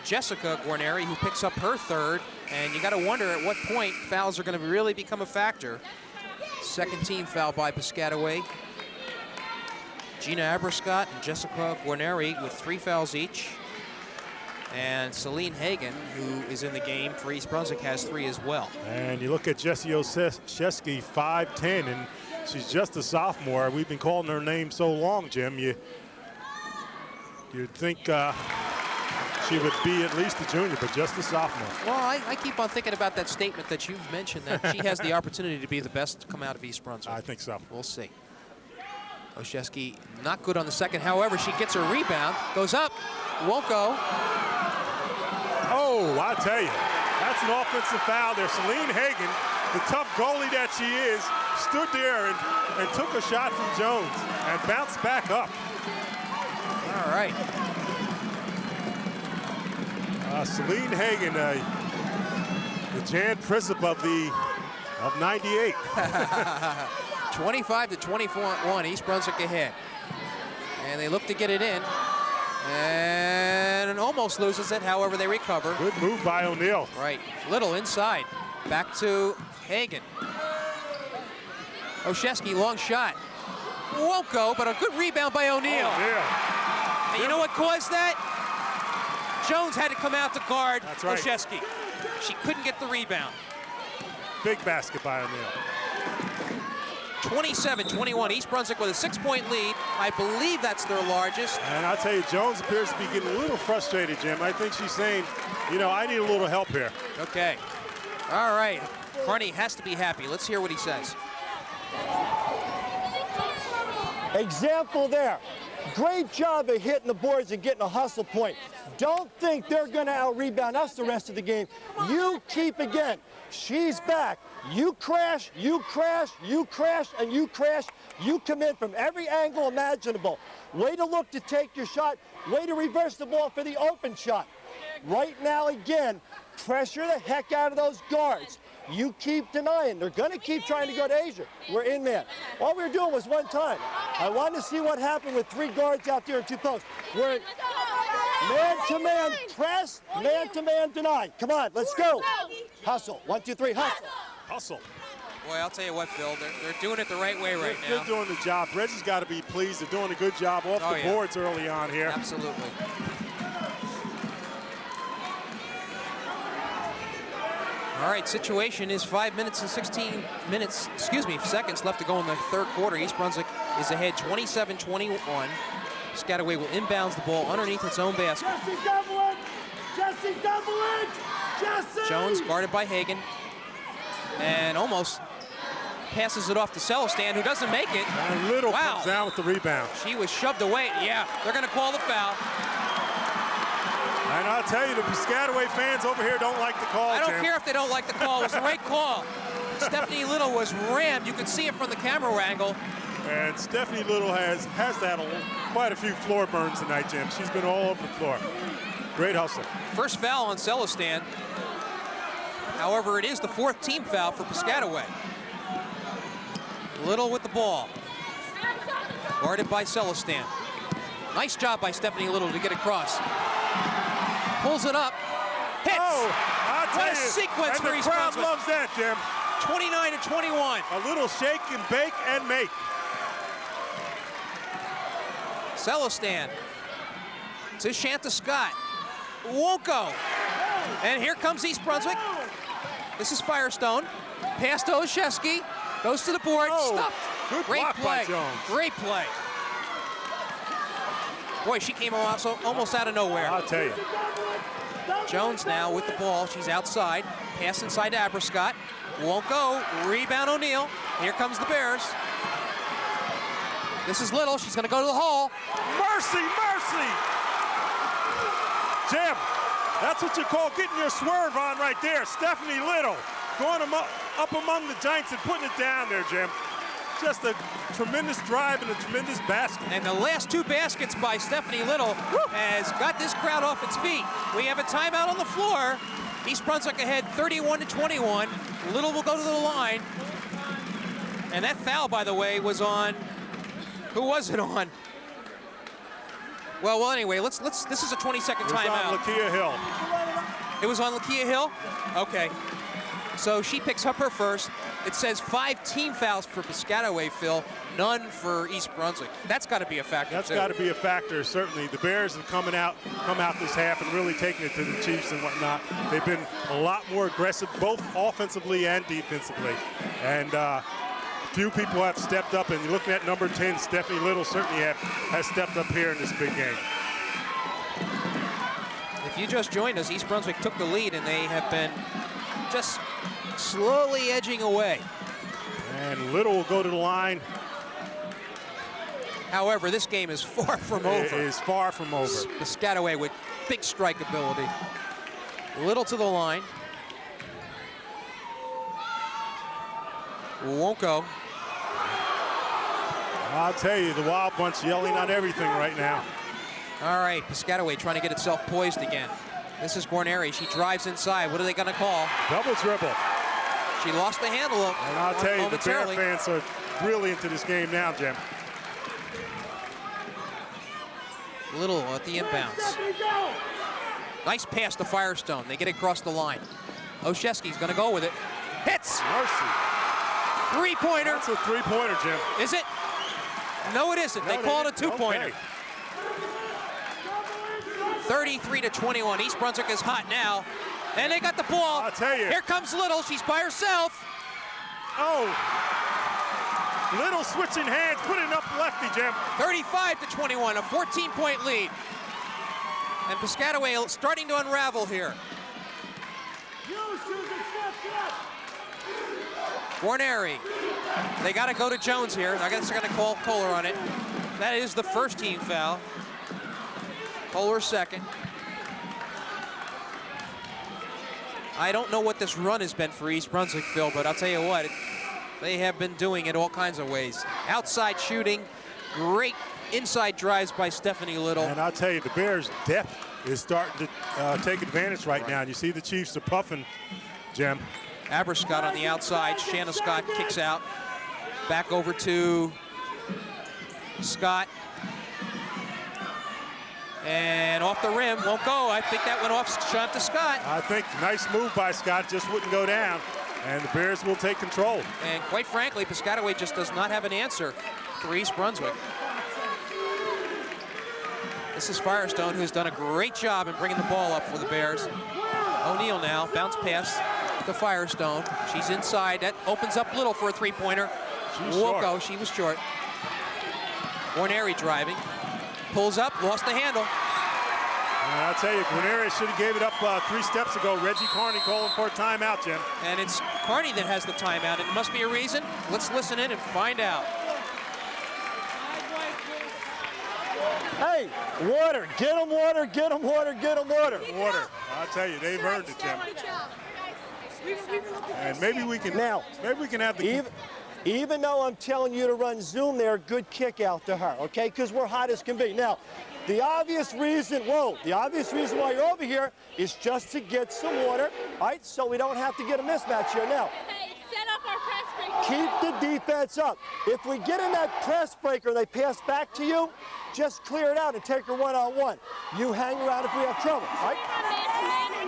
Jessica Guarneri, who picks up her 3rd. And you got to wonder at what point fouls are going to really become a factor. 2nd team foul by Piscataway. Gina Aberscott and Jessica Guarneri with 3 fouls each. And Celine Hagan, who is in the game for East Brunswick, has 3 as well. And you look at Jessie Olszewski, 5'10", and she's just a sophomore. We've been calling her name so long, Jim. You'd think she would be at least a junior, but just a sophomore. Well, I keep on thinking about that statement that you've mentioned, that she has the opportunity to be the best to come out of East Brunswick. I think so. We'll see. Olszewski not good on the second. However, she gets her rebound, goes up, won't go. Oh, I tell you, that's an offensive foul there. Celine Hagan, the tough goalie that she is, stood there and took a shot from Jones and bounced back up. All right. Celine Hagan, the Jan Prisup of 98. 25-24-1, East Brunswick ahead. And they look to get it in. And almost loses it, however, they recover. Good move by O'Neal. Right. Little inside. Back to Hagan. Olszewski, long shot. Won't go, but a good rebound by O'Neal. And you know what caused that? Jones had to come out to guard Olszewski. She couldn't get the rebound. Big basket by O'Neal. 27-21. East Brunswick with a 6-point lead. I believe that's their largest. And I'll tell you, Jones appears to be getting a little frustrated, Jim. I think she's saying, you know, I need a little help here. Okay. All right. Carney has to be happy. Let's hear what he says. Example there. Great job of hitting the boards and getting a hustle point. Don't think they're going to out-rebound us the rest of the game. You keep again. She's back. You crash, you crash, you crash, and you crash. You come in from every angle imaginable. Way to look to take your shot. Way to reverse the ball for the open shot. Right now, again, pressure the heck out of those guards. You keep denying. They're going to keep trying to go to Asia. We're in man. All we were doing was one time. I wanted to see what happened with 3 guards out there in 2 posts. We're man-to-man press, man-to-man deny. Come on, let's go. Hustle. 1, 2, 3, hustle. Hustle. Boy, I'll tell you what, Phil, they're doing it the right way right now. They're doing the job. Reggie's got to be pleased. They're doing a good job off the boards early on here. Absolutely. All right, situation is 5 minutes and 16 minutes, seconds left to go in the third quarter. East Brunswick is ahead 27-21. Piscataway will inbounds the ball underneath its own basket. Jesse, double it! Jesse, double it! Jesse! Jones guarded by Hagan and almost passes it off to Celestan, who doesn't make it. And Little comes down with the rebound. She was shoved away. Yeah, they're going to call the foul. And I'll tell you, the Piscataway fans over here don't like the call, I don't Jim. care if they don't like the call. It was the right call. Stephanie Little was rammed. You could see it from the camera angle. And Stephanie Little has had quite a few floor burns tonight, Jim. She's been all over the floor. Great hustle. First foul on Celestan. However, it is the 4th team foul for Piscataway. Little with the ball. Guarded by Celestan. Nice job by Stephanie Little to get across. Pulls it up. Hits! Oh, what a sequence for East Brunswick. The crowd Brunswick. loves that, Jim. 29-21. A little shake and bake and make. Celestan to Shanta Scott. Won't go. And here comes East Brunswick. This is Firestone. Pass to Olszewski. Goes to the board. Stuffed. Good Great block play. by Jones. Great play. Boy, she came almost out of nowhere. I'll tell you. Jones now with the ball. She's outside. Pass inside to Abrascott. Won't go. Rebound O'Neal. Here comes the Bears. This is Little. She's going to go to the hole. Mercy, mercy! Jim, that's what you call getting your swerve on right there. Stephanie Little going up among the Giants and putting it down there, Jim. Just a tremendous drive and a tremendous basket. And the last 2 baskets by Stephanie Little has got this crowd off its feet. We have a timeout on the floor. East Brunswick ahead 31-21. Little will go to the line. And that foul, by the way, was on, who was it on? Well, anyway, this is a 20-second timeout. It was on Lakia Hill. It was on Lakia Hill? Okay. So she picks up her first. It says 5 team fouls for Piscataway, Phil, none for East Brunswick. That's got to be a factor, That's too. got to be a factor, certainly. The Bears have come out this half and really taken it to the Chiefs and whatnot. They've been a lot more aggressive, both offensively and defensively. And few people have stepped up, and you're looking at number 10, Stephanie Little certainly has stepped up here in this big game. If you just joined us, East Brunswick took the lead, and they have been just slowly edging away. And Little will go to the line. However, this game is far from over. It is far from over. Piscataway with big strike ability. Little to the line. Won't go. I'll tell you, the Wild Bunch yelling on everything right now. All right, Piscataway trying to get itself poised again. This is Guarneri. She drives inside. What are they going to call? Double dribble. She lost the handle of And I'll tell you, the Bear momentarily. fans are really into this game now, Jim. Little at the inbounds. Nice pass to Firestone. They get it across the line. Olszewski's going to go with it. Hits! Mercy. Three-pointer. That's a three-pointer, Jim. Is it? No, it isn't. They call it a two-pointer. Okay. 33-21. East Brunswick is hot now. And they got the ball. I'll tell you. Here comes Little. She's by herself. Oh. Little switching hands, putting up lefty, Jim. 35-21, a 14-point lead. And Piscataway starting to unravel here. Guarneri. They got to go to Jones here. I guess they're going to call Kohler on it. That is the first team foul. Kohler second. I don't know what this run has been for East Brunswick, Phil, but I'll tell you what, they have been doing it all kinds of ways. Outside shooting, great inside drives by Stephanie Little. And I'll tell you, the Bears' depth is starting to take advantage right now. And you see the Chiefs are puffing, Jim. Aberscott on the outside. Shanna Scott kicks out. Back over to Scott. And off the rim, won't go. I think that went off shot to Scott. I think nice move by Scott, just wouldn't go down. And the Bears will take control. And quite frankly, Piscataway just does not have an answer for East Brunswick. This is Firestone, who's done a great job in bringing the ball up for the Bears. O'Neal now, bounce pass to Firestone. She's inside, that opens up Little for a three-pointer. Won't go, she was short. Guarneri driving, pulls up, lost the handle. And I'll tell you, Guarneri should have gave it up 3 steps ago. Reggie Carney calling for a timeout, Jim. And it's Carney that has the timeout. It must be a reason. Let's listen in and find out. Hey, water. Get them water, get them water, get them water. Water. I'll tell you, they've earned it, Jim. And maybe we can have the... Even though I'm telling you to run zoom there, good kick out to her, okay? Because we're hot as can be. Now, the obvious reason why you're over here is just to get some water, all right? So we don't have to get a mismatch here. Now, Set up our press break. keep the defense up. If we get in that press breaker and they pass back to you, just clear it out and take her one-on-one. You hang around if we have trouble, all right?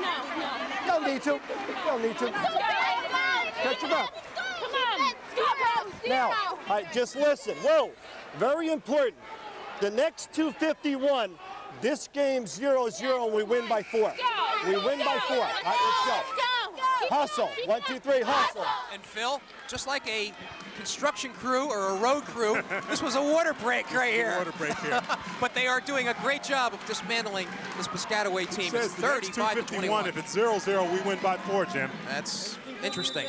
No. Don't need to. Don't need to. Catch your breath. Come on. Now, all right, just listen. Whoa, very important. The next 2:51, this game's 0-0 and we win by 4. We win by 4. All right, let's go. Hustle. 1, 2, 3, hustle. And Phil, just like a construction crew or a road crew, this was a water break right here. Water break here. But they are doing a great job of dismantling this Piscataway team. It's 35-21. If it's 0-0, we win by 4, Jim. That's interesting.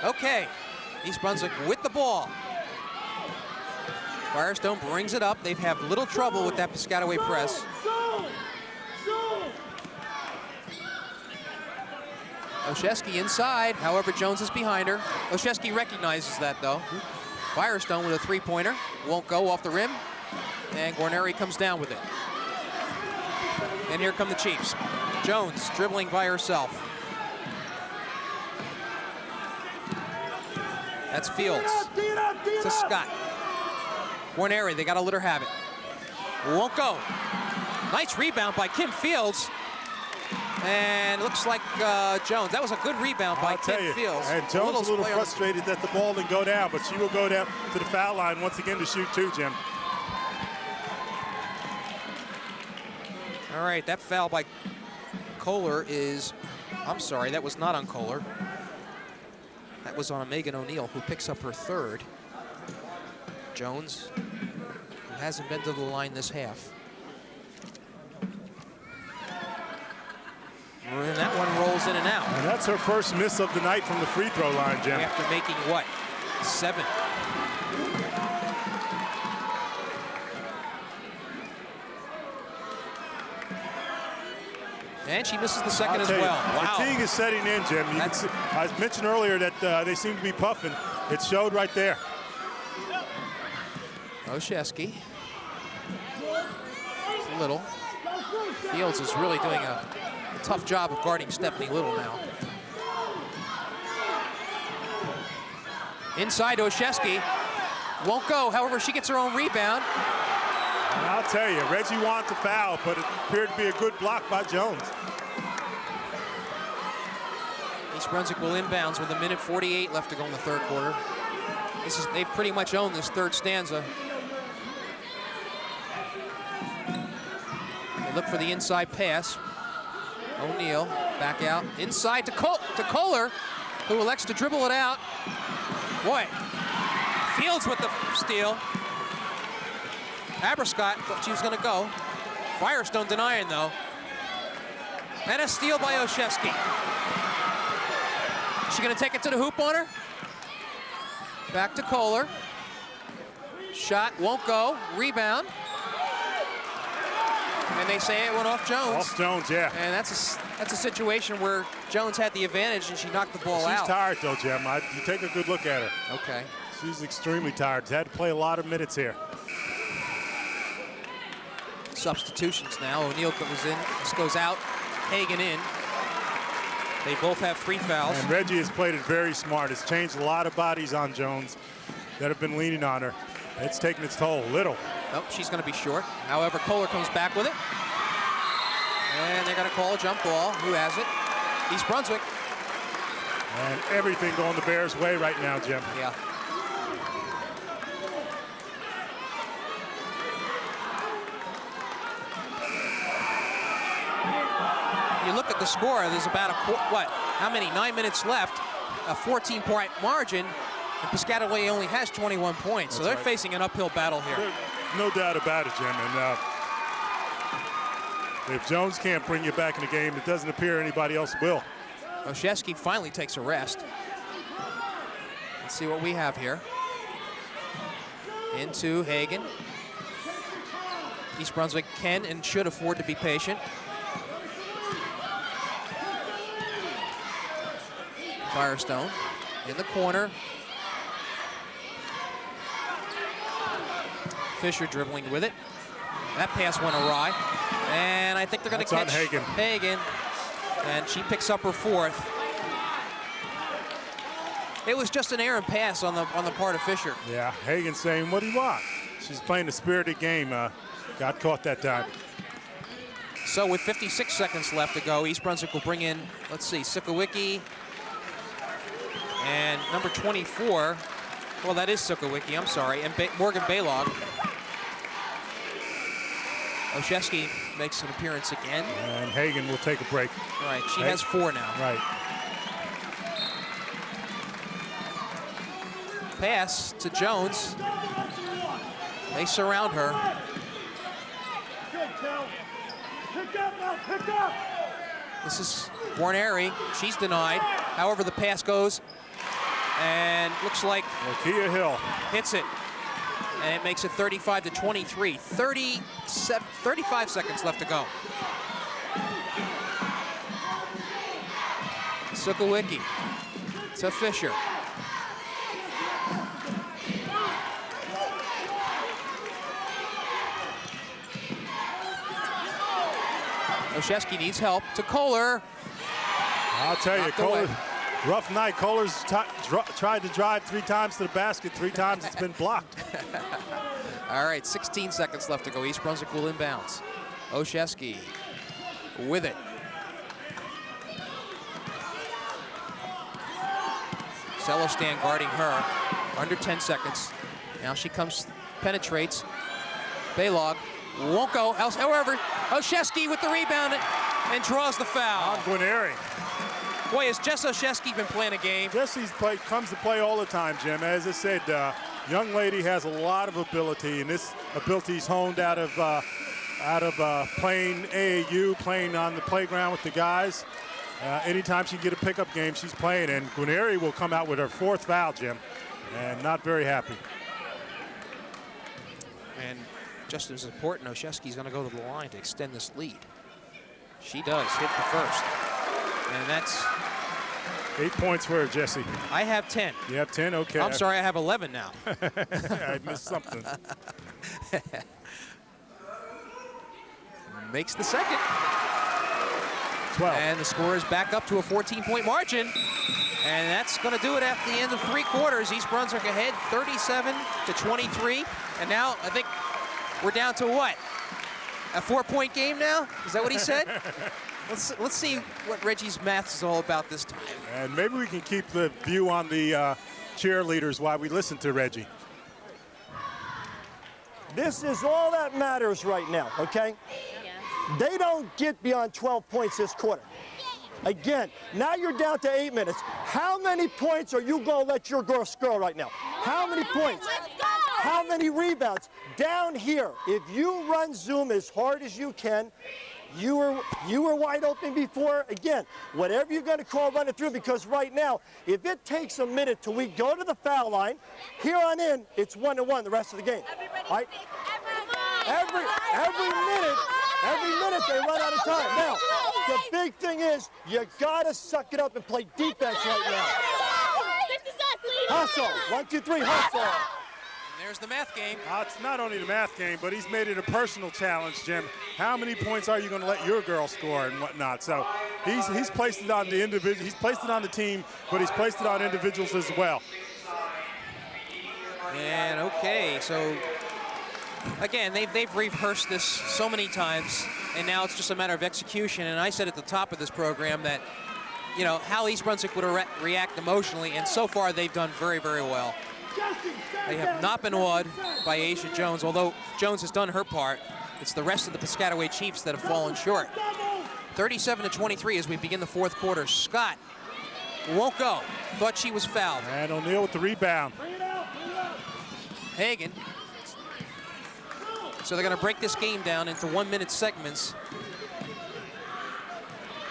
Okay, East Brunswick with the ball. Firestone brings it up. They've had little trouble with that Piscataway press. Olszewski inside, however, Jones is behind her. Olszewski recognizes that, though. Firestone with a three-pointer. Won't go off the rim. And Guarneri comes down with it. And here come the Chiefs. Jones dribbling by herself. That's Fields to Scott. Guarneri, they got to let her have it. Won't go. Nice rebound by Kim Fields. And looks like Jones. That was a good rebound by Kim Fields. And Jones a little frustrated that the ball didn't go down, but she will go down to the foul line once again to shoot too, Jim. All right, that foul by Kohler is, I'm sorry, that was not on Kohler. That was on Megan O'Neal, who picks up her third. Jones, who hasn't been to the line this half. And that one rolls in and out. And that's her first miss of the night from the free throw line, Jim. After making what? 7. And she misses the second as well. Wow. Fatigue is setting in, Jim. I mentioned earlier that they seem to be puffing. It showed right there. Olszewski. Little. Fields is really doing a tough job of guarding Stephanie Little now. Inside Olszewski. Won't go, however, she gets her own rebound. And I'll tell you, Reggie wanted to foul, but it appeared to be a good block by Jones. East Brunswick will inbounds with 1:48 left to go in the third quarter. They've pretty much owned this third stanza. They look for the inside pass. O'Neal back out inside to Kohler, who elects to dribble it out. Boy, Fields with the steal. Aberscott thought she was going to go. Firestone denying, though. And a steal by Olszewski. Is she going to take it to the hoop on her? Back to Kohler. Shot won't go. Rebound. And they say it went off Jones. Off Jones, yeah. And that's a situation where Jones had the advantage and she knocked the ball out. She's tired, though, Jim. You take a good look at her. Okay. She's extremely tired. She's had to play a lot of minutes here. Substitutions now. O'Neal comes in. This goes out. Hagan in. They both have 3 fouls. And Reggie has played it very smart. It's changed a lot of bodies on Jones that have been leaning on her. It's taken its toll, little. Nope, she's going to be short. However, Kohler comes back with it. And they're going to call a jump ball. Who has it? East Brunswick. And everything going the Bears' way right now, Jim. Yeah. You look at the score, there's about how many? 9 minutes left, a 14-point margin, and Piscataway only has 21 points. So they're facing an uphill battle here. No doubt about it, Jim. And if Jones can't bring you back in the game, it doesn't appear anybody else will. Olszewski finally takes a rest. Let's see what we have here. Into Hagan. East Brunswick can and should afford to be patient. Firestone in the corner. Fisher dribbling with it. That pass went awry. And I think they're going to catch Hagan. And she picks up her 4th. It was just an errant pass on the part of Fisher. Yeah, Hagan saying, what do you want? She's playing a spirited game. Got caught that time. So with 56 seconds left to go, East Brunswick will bring in, let's see, Sikowicki. And number 24, well, that is Sikowicki, I'm sorry, and Morgan Baylog. Olszewski makes an appearance again. And Hagan will take a break. Right, she has 4 now. Right. Pass to Jones. They surround her. This is Guarneri. She's denied. However, the pass goes. And looks like Lakia Hill hits it. And it makes it 35-23. 35 seconds left to go. Sikowicki to Fisher. Olszewski needs help to Kohler. I'll tell you, Kohler, rough night. Kohler's tried to drive 3 times to the basket. 3 times it's been blocked. All right, 16 seconds left to go. East Brunswick will inbounds. Olszewski with it. Celestan guarding her. Under 10 seconds. Now she comes, penetrates. Baylog won't go. However, Olszewski with the rebound and draws the foul. On Guarneri. Boy, has Jess Olszewski been playing a game. Jesse's comes to play all the time, Jim. As I said, young lady has a lot of ability, and this ability is honed out of playing AAU, playing on the playground with the guys. Anytime she can get a pickup game, she's playing, and Guarneri will come out with her 4th foul, Jim, and not very happy. And just as important, Olszewski's going to go to the line to extend this lead. She does hit the first, and that's 8 points for her, Jesse. I have 10. You have 10? Okay. I'm sorry, I have 11 now. I missed something. Makes the second. 12. And the score is back up to a 14-point margin. And that's going to do it at the end of 3 quarters. East Brunswick ahead 37-23. And now I think we're down to what? A 4-point game now? Is that what he said? Let's see what Reggie's math is all about this time. And maybe we can keep the view on the cheerleaders while we listen to Reggie. This is all that matters right now, okay? Yes. They don't get beyond 12 points this quarter. Again, now you're down to 8 minutes. How many points are you going to let your girl score right now? How many points? How many rebounds? Down here, if you run Zoom as hard as you can, you were wide open before. Again, whatever you're going to call, run it through, because right now, if it takes a minute till we go to the foul line, here on in, it's 1-1 the rest of the game. Right? Every minute they run out of time. Now, the big thing is you got to suck it up and play defense right now. Hustle. 1, 2, 3, hustle. And there's the math game. It's not only the math game, but he's made it a personal challenge, Jim. How many points are you going to let your girl score and whatnot? So he's placed it on the individual. He's placed it on the team, but he's placed it on individuals as well. And okay, so again, they've rehearsed this so many times, and now it's just a matter of execution. And I said at the top of this program that, you know, how East Brunswick would react emotionally, and so far they've done very, very well. They have not been awed by Asia Jones, although Jones has done her part. It's the rest of the Piscataway Chiefs that have fallen short. 37-23 as we begin the fourth quarter. Scott won't go. Thought she was fouled. And O'Neal with the rebound. Hagan. So they're going to break this game down into 1-minute segments.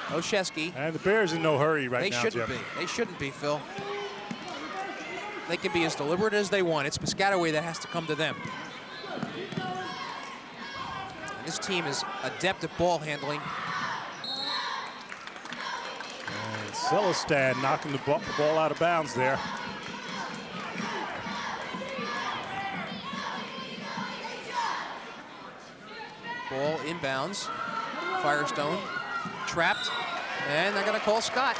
Oshesky. And the Bears in no hurry right now, Jim. They shouldn't be, Phil. They can be as deliberate as they want. It's Piscataway that has to come to them. And this team is adept at ball handling. And Celestin knocking the ball out of bounds there. Ball inbounds. Firestone trapped, and they're going to call Scott.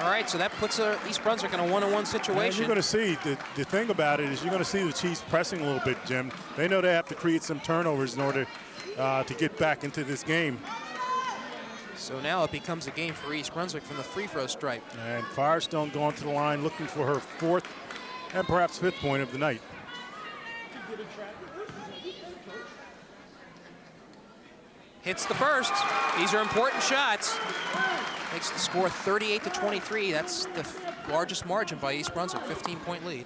All right, so that puts East Brunswick in a 1-on-1 situation. And you're going to see, the thing about it is you're going to see the Chiefs pressing a little bit, Jim. They know they have to create some turnovers in order to get back into this game. So now it becomes a game for East Brunswick from the free throw stripe. And Firestone going to the line looking for her 4th and perhaps 5th point of the night. Hits the first. These are important shots. Makes the score 38-23. That's the largest margin by East Brunswick, 15-point lead.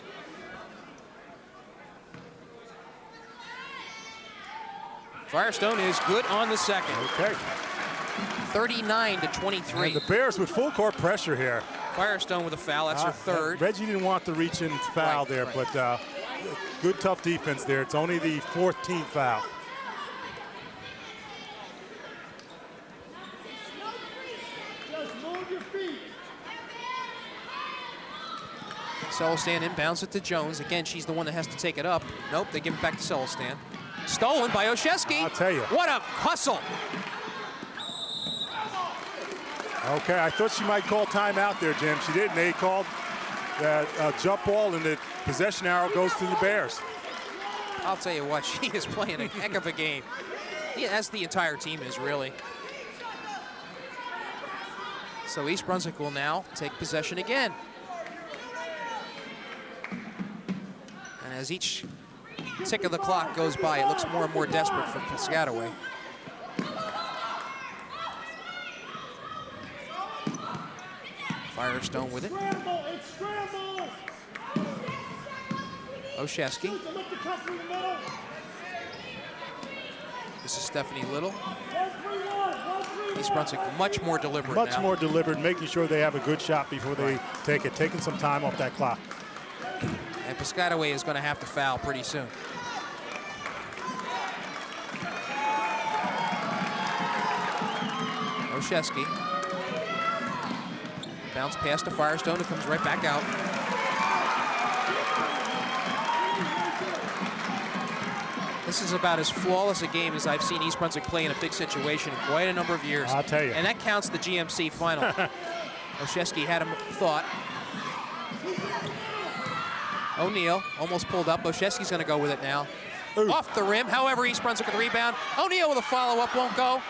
Firestone is good on the second. Okay. 39-23. And the Bears with full court pressure here. Firestone with a foul. That's her 3rd. Reggie didn't want to reach in foul there, but good tough defense there. It's only the 4th team foul. Celestin inbounds it to Jones. Again, she's the one that has to take it up. Nope, they give it back to Celestin. Stolen by Oshesky. I'll tell you. What a hustle. Okay, I thought she might call timeout there, Jim. She didn't. They called that jump ball, and the possession arrow goes to the Bears. I'll tell you what, she is playing a heck of a game. Yeah, as the entire team is, really. So East Brunswick will now take possession again. And as each tick of the clock goes by, it looks more and more desperate for Piscataway. Firestone with it. Oshesky. This is Stephanie Little. East Brunswick much more deliberate now. Much more deliberate, making sure they have a good shot before they take it, taking some time off that clock. And Piscataway is going to have to foul pretty soon. Oshesky. Bounce pass to Firestone, who comes right back out. This is about as flawless a game as I've seen East Brunswick play in a big situation in quite a number of years. I'll tell you. And that counts the GMC final. Oshesky had him thought. O'Neal almost pulled up. Oshesky's going to go with it now. Ooh. Off the rim. However, East Brunswick with the rebound. O'Neal with a follow-up, won't go.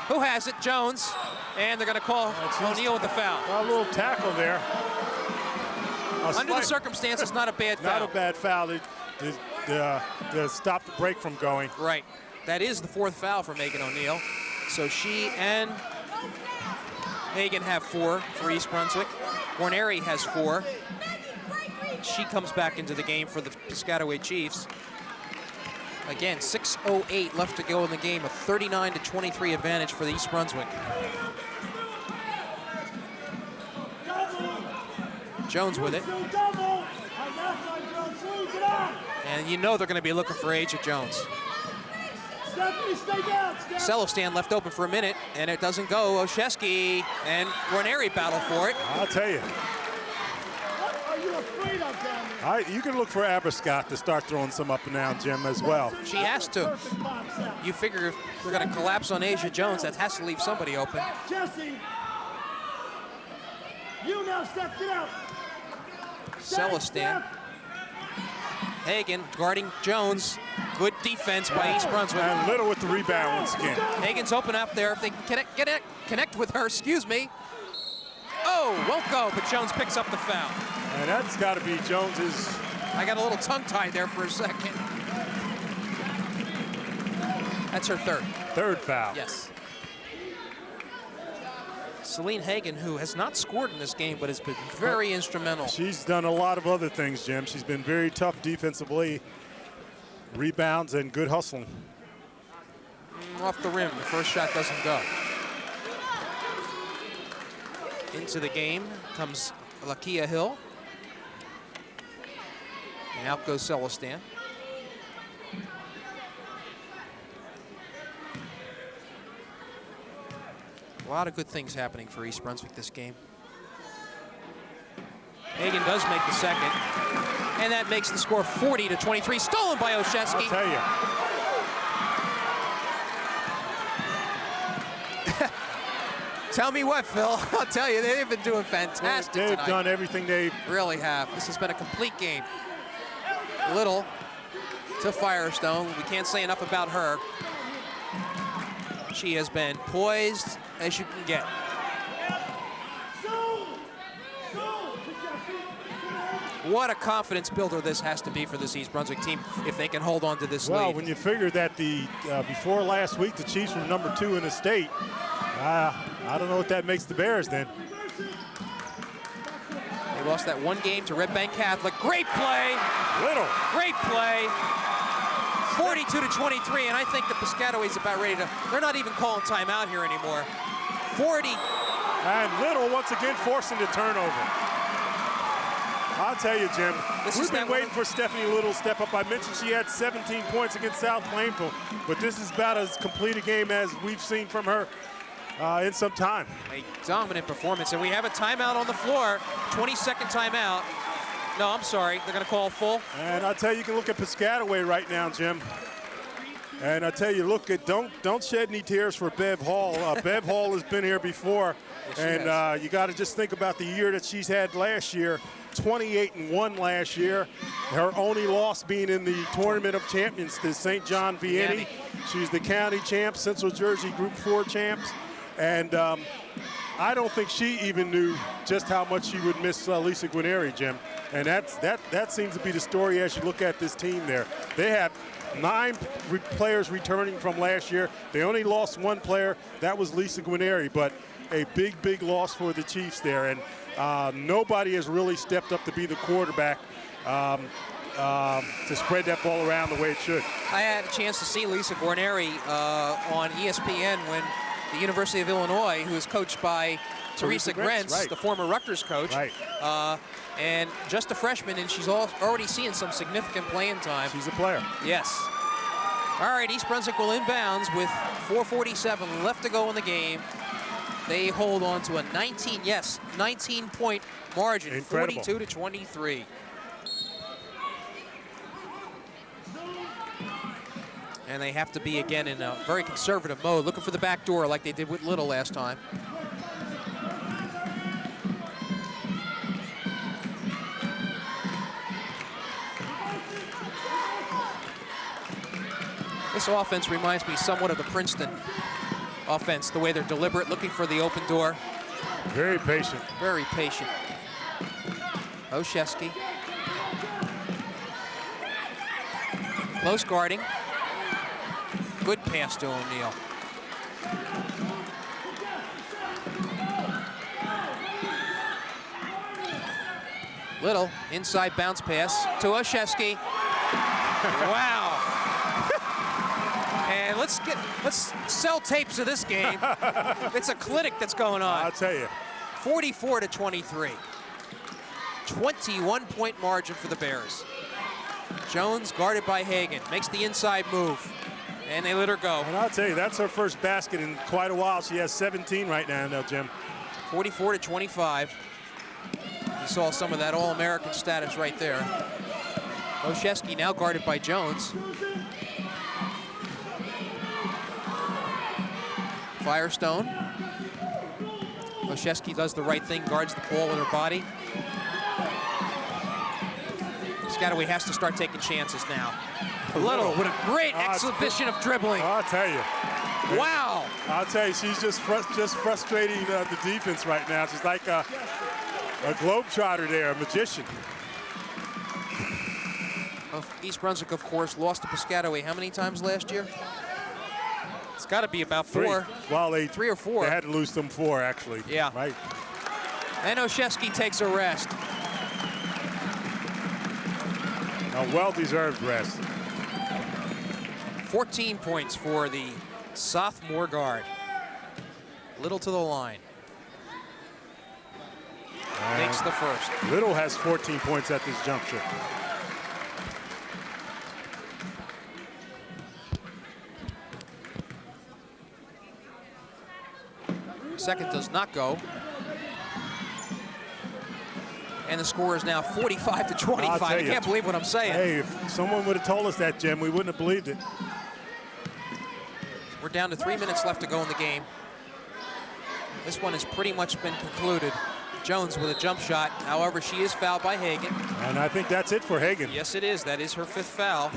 Who has it? Jones. And they're going to call O'Neal with the foul. A little tackle there. Under the circumstances, not a bad foul. Not a bad foul to stop the break from going. Right. That is the 4th foul for Megan O'Neal. So she and Hagan have 4 for East Brunswick. Guarneri has 4. she comes back into the game for the Piscataway Chiefs. Again, 6:08 left to go in the game, a 39-23 advantage for the East Brunswick. Jones with it. And you know they're going to be looking for Asia Jones. Celestan left open for a minute, and it doesn't go. Oshesky and Guarneri battle for it. I'll tell you. What are you afraid of down there? You can look for Aberscott to start throwing some up and down, Jim, as well. She has to. You figure if we're going to collapse on Asia Jones, that has to leave somebody open. Jesse, you now step, get out. Celestan. Hagen guarding Jones. Good defense by East Brunswick. And Little with the rebound once again. Hagen's open up there. If they can connect with her, excuse me. Oh, won't go, but Jones picks up the foul. And that's got to be Jones's. I got a little tongue-tied there for a second. That's her third. Third foul. Yes. Celine Hagen, who has not scored in this game, but has been very instrumental. She's done a lot of other things, Jim. She's been very tough defensively. Rebounds and good hustling. Off the rim, the first shot doesn't go. Into the game comes Lakia Hill. And out goes Celestan. A lot of good things happening for East Brunswick this game. Hagen does make the second. And that makes the score 40-23. Stolen by Oshesky. I'll tell you. Tell me what, Phil. I'll tell you, they've been doing fantastic They've tonight. done everything they Really have. This has been a complete game. Little to Firestone. We can't say enough about her. She has been poised as you can get. What a confidence builder this has to be for this East Brunswick team if they can hold on to this lead. Well, when you figure that the before last week the Chiefs were number 2 in the state, I don't know what that makes the Bears then. They lost that one game to Red Bank Catholic. Great play. Little. Great play. 42-23, and I think the Piscataway's about ready to, they're not even calling timeout here anymore. 40. And Little once again forcing the turnover. I'll tell you, Jim, we've been waiting for Stephanie Little to step up. I mentioned she had 17 points against South Plainville, but this is about as complete a game as we've seen from her in some time. A dominant performance, and we have a timeout on the floor. 20-second timeout. No, I'm sorry, they're gonna call full. And I tell you, you can look at Piscataway right now, Jim. And I tell you, look at don't shed any tears for Bev Hall. Bev Hall has been here before, and you got to just think about the year that she's had last year. 28-1 last year. Her only loss being in the Tournament of Champions to St. John Vianney. She's the county champs, Central Jersey Group 4 champs, and I don't think she even knew just how much she would miss Lisa Guarneri, Jim. And that seems to be the story as you look at this team there. They have 9 players returning from last year. They only lost 1 player. That was Lisa Guarneri, but a big loss for the Chiefs there. And nobody has really stepped up to be the quarterback to spread that ball around the way it should. I had a chance to see Lisa Guarneri on ESPN when the University of Illinois, who is coached by Teresa Grentz, right. the former Rutgers coach, Right. and just a freshman, and she's already seeing some significant playing time. She's a player. Yes. All right, East Brunswick will inbounds with 4:47 left to go in the game. They hold on to a 19-point margin, Incredible. 42-23. And they have to be, again, in a very conservative mode, looking for the back door like they did with Little last time. This offense reminds me somewhat of the Princeton offense, the way they're deliberate, looking for the open door. Very patient. Very patient. Oshesky. Close guarding. Good pass to O'Neal. Little inside bounce pass to Olszewski. Wow. And let's sell tapes of this game. It's a clinic that's going on. I'll tell you. 44-23. 21-point margin for the Bears. Jones guarded by Hagan, makes the inside move, and they let her go. And I'll tell you, that's her first basket in quite a while. She has 17 right now, Jim. 44-25. You saw some of that All-American status right there. Olszewski now guarded by Jones. Firestone. Olszewski does the right thing, guards the ball with her body. Piscataway has to start taking chances now. Little with a great exhibition of dribbling. I'll tell you. Wow. I'll tell you, she's just frustrating the defense right now. She's like a globetrotter there, a magician. East Brunswick, of course, lost to Piscataway how many times last year? It's got to be about 4. Well, 3 or 4. They had to lose them 4, actually. Yeah. Right. And Olszewski takes a rest. A well-deserved rest. 14 points for the sophomore guard. Little to the line. Makes the first. Little has 14 points at this juncture. Second does not go. And the score is now 45-25. I can't believe what I'm saying. Hey, if someone would have told us that, Jim, we wouldn't have believed it. We're down to 3 minutes left to go in the game. This one has pretty much been concluded. Jones with a jump shot. However, she is fouled by Hagan. And I think that's it for Hagan. Yes, it is. That is her 5th foul.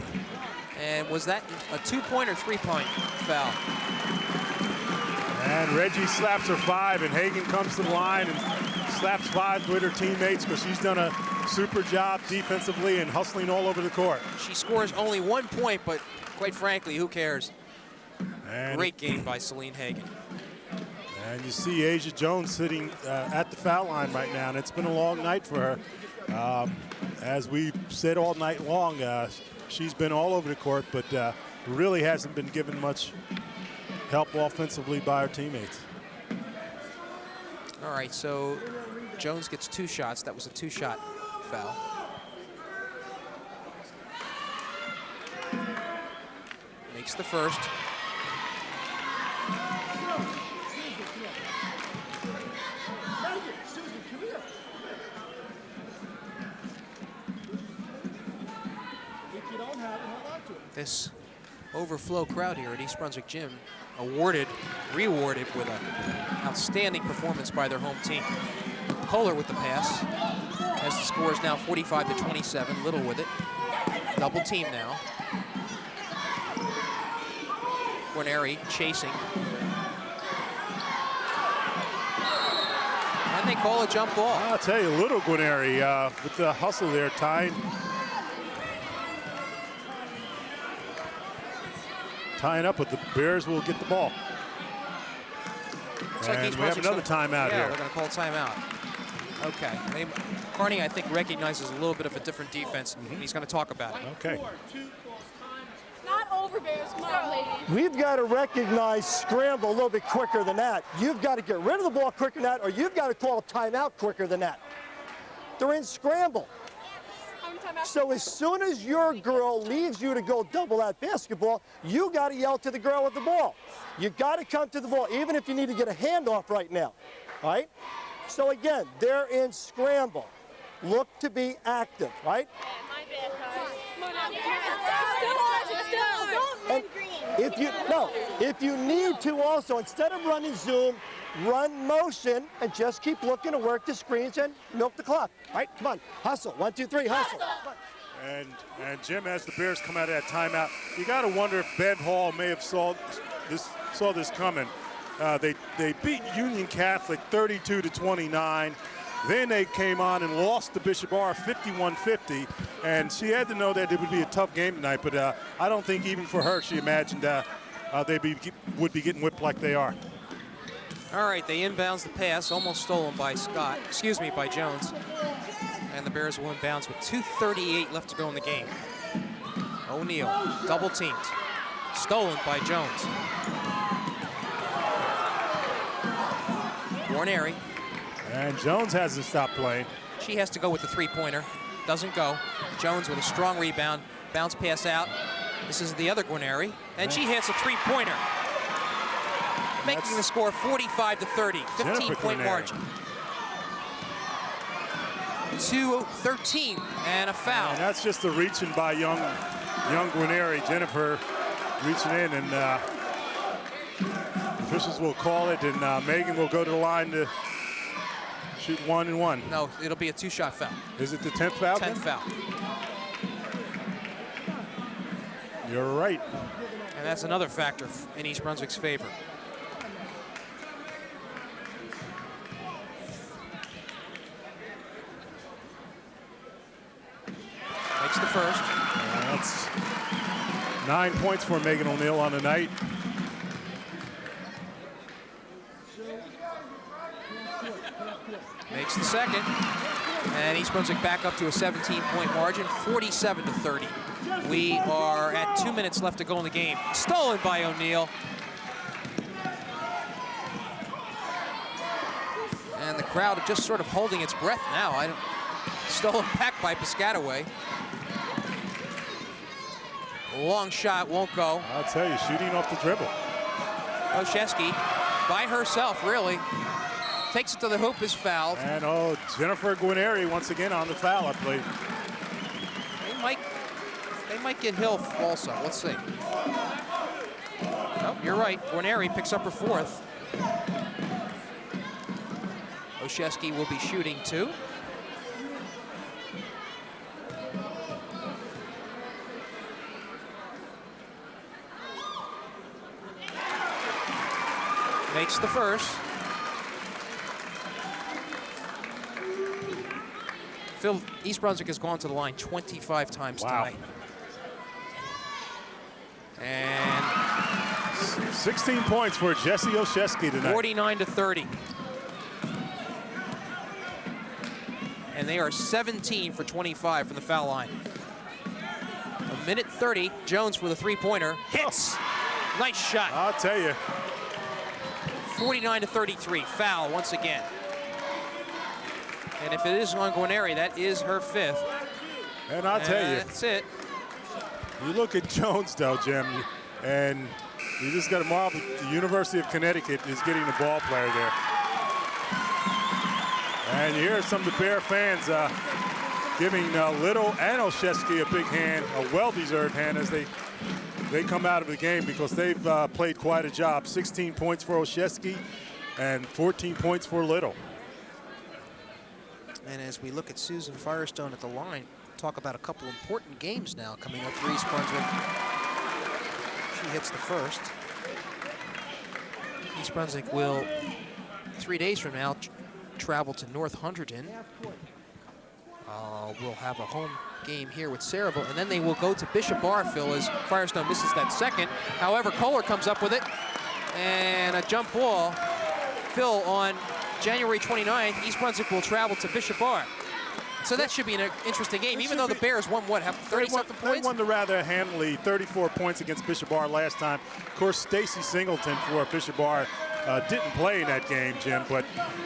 And was that a 2-point or 3-point foul? And Reggie slaps her 5, and Hagan comes to the line and slaps 5 with her teammates because she's done a super job defensively and hustling all over the court. She scores only 1 point, but quite frankly, who cares? And great game by Celine Hagan. And you see Asia Jones sitting at the foul line right now, and it's been a long night for her. As we said all night long, she's been all over the court, but really hasn't been given much help offensively by her teammates. All right, so Jones gets 2 shots. That was a 2-shot foul. Makes the first. This overflow crowd here at East Brunswick Gym rewarded with an outstanding performance by their home team. Kohler with the pass, as the score is now 45-27. Little with it. Double team now. Guarneri chasing. And they call a jump ball. I'll tell you, Little Guarneri with the hustle there, tying up, but the Bears will get the ball. And we have another timeout here. here. They're going to call timeout. Okay. Carney, I think, recognizes a little bit of a different defense, and he's going to talk about it. Okay. Not over, Bears. Come on, ladies. We've got to recognize scramble a little bit quicker than that. You've got to get rid of the ball quicker than that, or you've got to call a timeout quicker than that. They're in scramble. So as soon as your girl leaves you to go double that basketball, you got to yell to the girl with the ball. You got to come to the ball, even if you need to get a handoff right now. All right? So again, they're in scramble. Look to be active, right? My bad, And if you need to also, instead of running zoom, run motion and just keep looking to work the screens and milk the clock. All right, come on, hustle. 1, 2, 3, hustle. And Jim, as the Bears come out of that timeout, you got to wonder if Bev Hall may have saw this coming. They beat Union Catholic 32-29. Then they came on and lost to Bishop R 51-50, and she had to know that it would be a tough game tonight. But I don't think even for her she imagined they would be getting whipped like they are. All right, they inbounds the pass, almost stolen by by Jones. And the Bears will inbounds with 2:38 left to go in the game. O'Neal, double teamed. Stolen by Jones. Guarneri. And Jones hasn't stopped playing. She has to go with the three-pointer. Doesn't go. Jones with a strong rebound. Bounce pass out. This is the other Guarneri. And she hits a three-pointer. Making the score 45-30. 15-point margin. 2:13 and a foul. And that's just the reaching by young Guarneri. Jennifer reaching in, and officials will call it, and Megan will go to the line to shoot 1 and 1. No, it'll be a two-shot foul. Is it the 10th foul? 10th foul. You're right. And that's another factor in East Brunswick's favor. Makes the first. And that's 9 points for Megan O'Neal on the night. Makes the second. And East Brunswick back up to a 17-point margin, 47-30. We are at 2 minutes left to go in the game. Stolen by O'Neal. And the crowd just sort of holding its breath now. Stolen back by Piscataway. Long shot won't go. I'll tell you, shooting off the dribble. Olszewski by herself, really. Takes it to the hoop, is fouled. And Jennifer Guarneri once again on the foul, I believe. They might get Hill also. Let's see. Oh, you're right. Guarneri picks up her fourth. Olszewski will be shooting too. Makes the first. East Brunswick has gone to the line 25 times tonight. And 16 points for Jesse Olszewski tonight. 49-30. And they are 17 for 25 from the foul line. A minute 30. Jones with a three-pointer. Hits. Nice shot. I'll tell you. 49-33. Foul once again. And if it is on Guarneri, that is her fifth. And I'll tell you. That's it. You look at Jones, though, Jim, and you just got to marvel. The University of Connecticut is getting the ball player there. And you hear some of the Bear fans giving Little and Olszewski a big hand, a well-deserved hand, as they come out of the game, because they've played quite a job. 16 points for Olszewski and 14 points for Little. And as we look at Susan Firestone at the line, talk about a couple important games now coming up for East Brunswick. She hits the first. East Brunswick will, 3 days from now, travel to North Hunterdon. We'll have a home game here with Saraville, and then they will go to Bishop Barfield as Firestone misses that second. However, Kohler comes up with it, and a jump ball. Phil, on January 29th, East Brunswick will travel to Bishop Bar. So that should be an interesting game, even though the Bears won, what, have 30-something points? They won the rather handily, 34 points against Bishop Bar last time. Of course, Stacy Singleton for Bishop Bar didn't play in that game, Jim, but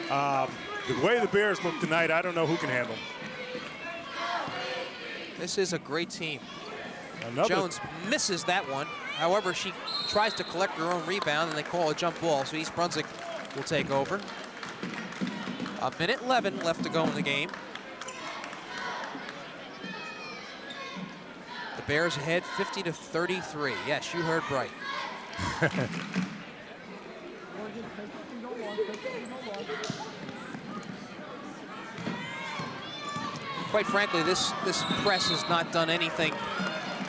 the way the Bears look tonight, I don't know who can handle them. This is a great team. Jones misses that one. However, she tries to collect her own rebound, and they call a jump ball, so East Brunswick will take over. A minute 11 left to go in the game. The Bears ahead 50-33. Yes, you heard right. Quite frankly, this press has not done anything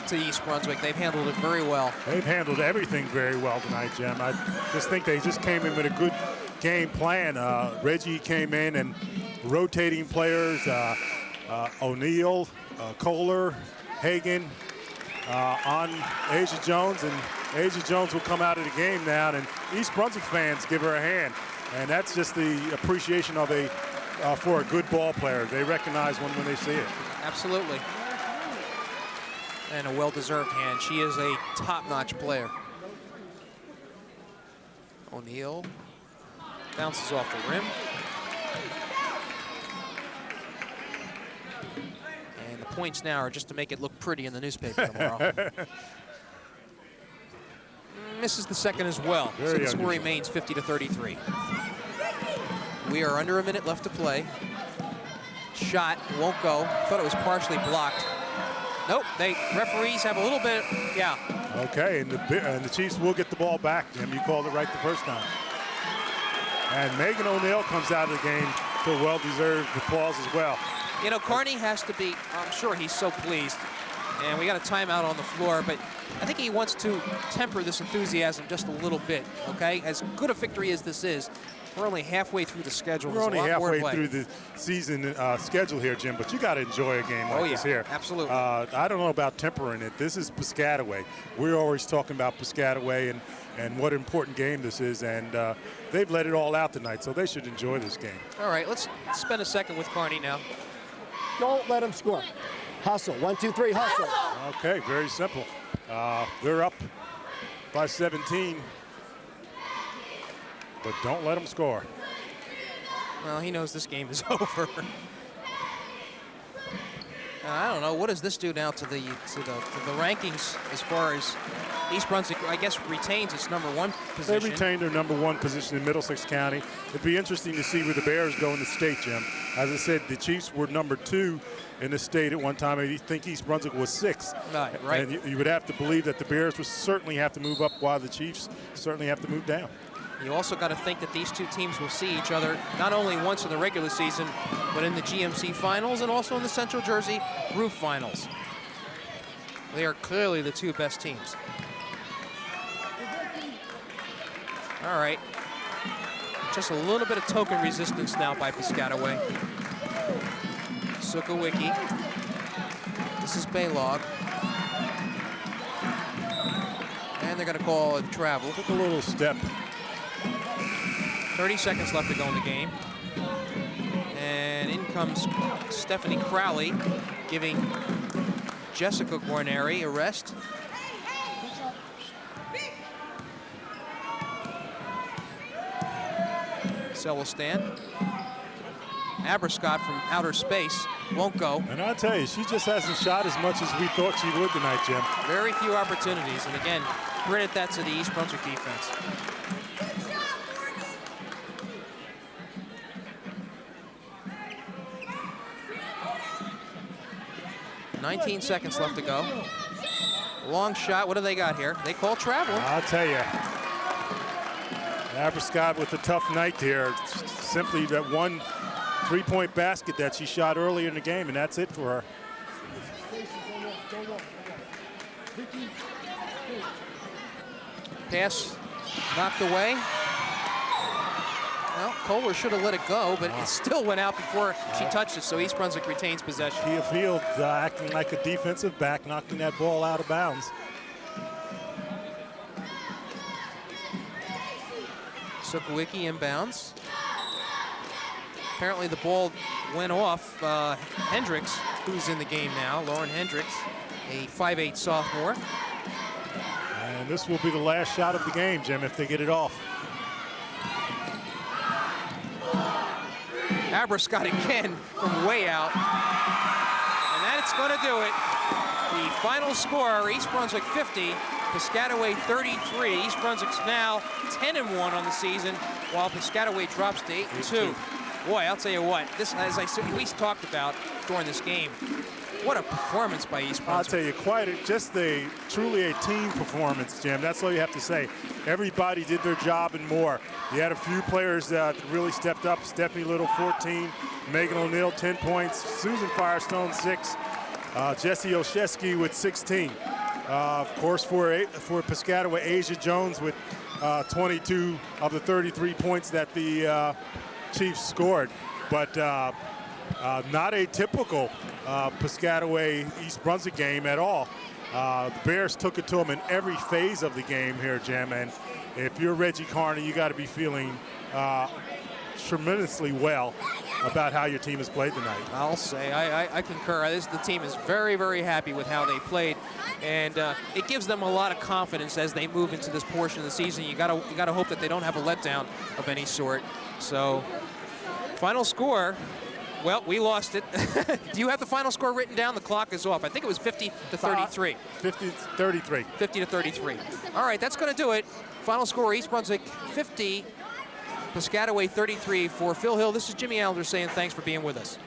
to East Brunswick. They've handled it very well. They've handled everything very well tonight, Jim. I just think they just came in with a good game plan. Reggie came in and rotating players, O'Neal, Kohler, Hagan, on Asia Jones, and Asia Jones will come out of the game now, and East Brunswick fans give her a hand. And that's just the appreciation of a for a good ball player. They recognize one when they see it. Absolutely. And a well-deserved hand. She is a top-notch player. O'Neal bounces off the rim. And the points now are just to make it look pretty in the newspaper tomorrow. Misses the second as well. So the score remains 50-33. We are under a minute left to play. Shot won't go. Thought it was partially blocked. Nope, referees have a little bit, yeah. Okay, and the Chiefs will get the ball back, Jim. You called it right the first time. And Megan O'Neal comes out of the game to well-deserved applause as well. You know, Carney has to be, I'm sure he's so pleased. And we got a timeout on the floor, but I think he wants to temper this enthusiasm just a little bit, okay? As good a victory as this is, we're only halfway through the schedule. We're only halfway through the season schedule here, Jim, but you got to enjoy a game like this here. Absolutely. I don't know about tempering it. This is Piscataway. We're always talking about Piscataway and what an important game this is, and they've let it all out tonight, so they should enjoy this game. All right, let's spend a second with Carney now. Don't let him score. Hustle, 1, 2, 3, hustle. Okay, very simple. They're up by 17, but don't let them score. Well, he knows this game is over. I don't know, what does this do now to the rankings as far as East Brunswick, I guess, retains its #1 position? They retained their #1 position in Middlesex County. It'd be interesting to see where the Bears go in the state, Jim. As I said, the Chiefs were #2 in the state at one time. I think East Brunswick was 6th. Right. And you would have to believe that the Bears would certainly have to move up while the Chiefs certainly have to move down. You also got to think that these two teams will see each other not only once in the regular season, but in the GMC finals and also in the Central Jersey Group finals. They are clearly the two best teams. All right. Just a little bit of token resistance now by Piscataway. Sukowicki. This is Baylog. And they're going to call it travel. Took a little step. 30 seconds left to go in the game. And in comes Stephanie Crowley, giving Jessica Guarneri a rest. So will stand. Aberscott from outer space won't go. And I'll tell you, she just hasn't shot as much as we thought she would tonight, Jim. Very few opportunities. And again, credit that to the East Brunswick defense. $19 seconds left to go. Long shot. What do they got here? They call travel. I'll tell you. Aberscott with a tough night here. Simply that one three-point basket that she shot earlier in the game, and that's it for her. Pass knocked away. Well, Kohler should have let it go, but it still went out before she touched it, so East Brunswick retains possession. Kia Field acting like a defensive back, knocking that ball out of bounds. Sukowicki inbounds. Apparently the ball went off Hendricks, who's in the game now, Lauren Hendricks, a 5'8" sophomore. And this will be the last shot of the game, Jim, if they get it off. Aberscott again from way out. And that's going to do it. The final score, East Brunswick 50, Piscataway 33. East Brunswick's now 10-1 on the season, while Piscataway drops to 8-2. Boy, I'll tell you what, this, as I said, we talked about during this game, what a performance by East Brunswick. I'll tell you, truly a team performance, Jim. That's all you have to say. Everybody did their job and more. You had a few players that really stepped up. Stephanie Little, 14. Megan O'Neal, 10 points. Susan Firestone, 6. Jessie Olszewski with 16. Of course, for Piscataway, Asia Jones with 22 of the 33 points that the Chiefs scored. But not a typical Piscataway East Brunswick game at all. The Bears took it to them in every phase of the game here, Jim. And if you're Reggie Carney, you got to be feeling tremendously well about how your team has played tonight. I'll say I concur. The team is very, very happy with how they played, and it gives them a lot of confidence as they move into this portion of the season. You gotta hope that they don't have a letdown of any sort. So, final score. Well, we lost it. Do you have the final score written down? The clock is off. I think it was 50 to 33. 50-33. 50 to 33. All right, that's going to do it. Final score: East Brunswick 50, Piscataway 33. For Phil Hill, this is Jimmy Allinder saying thanks for being with us.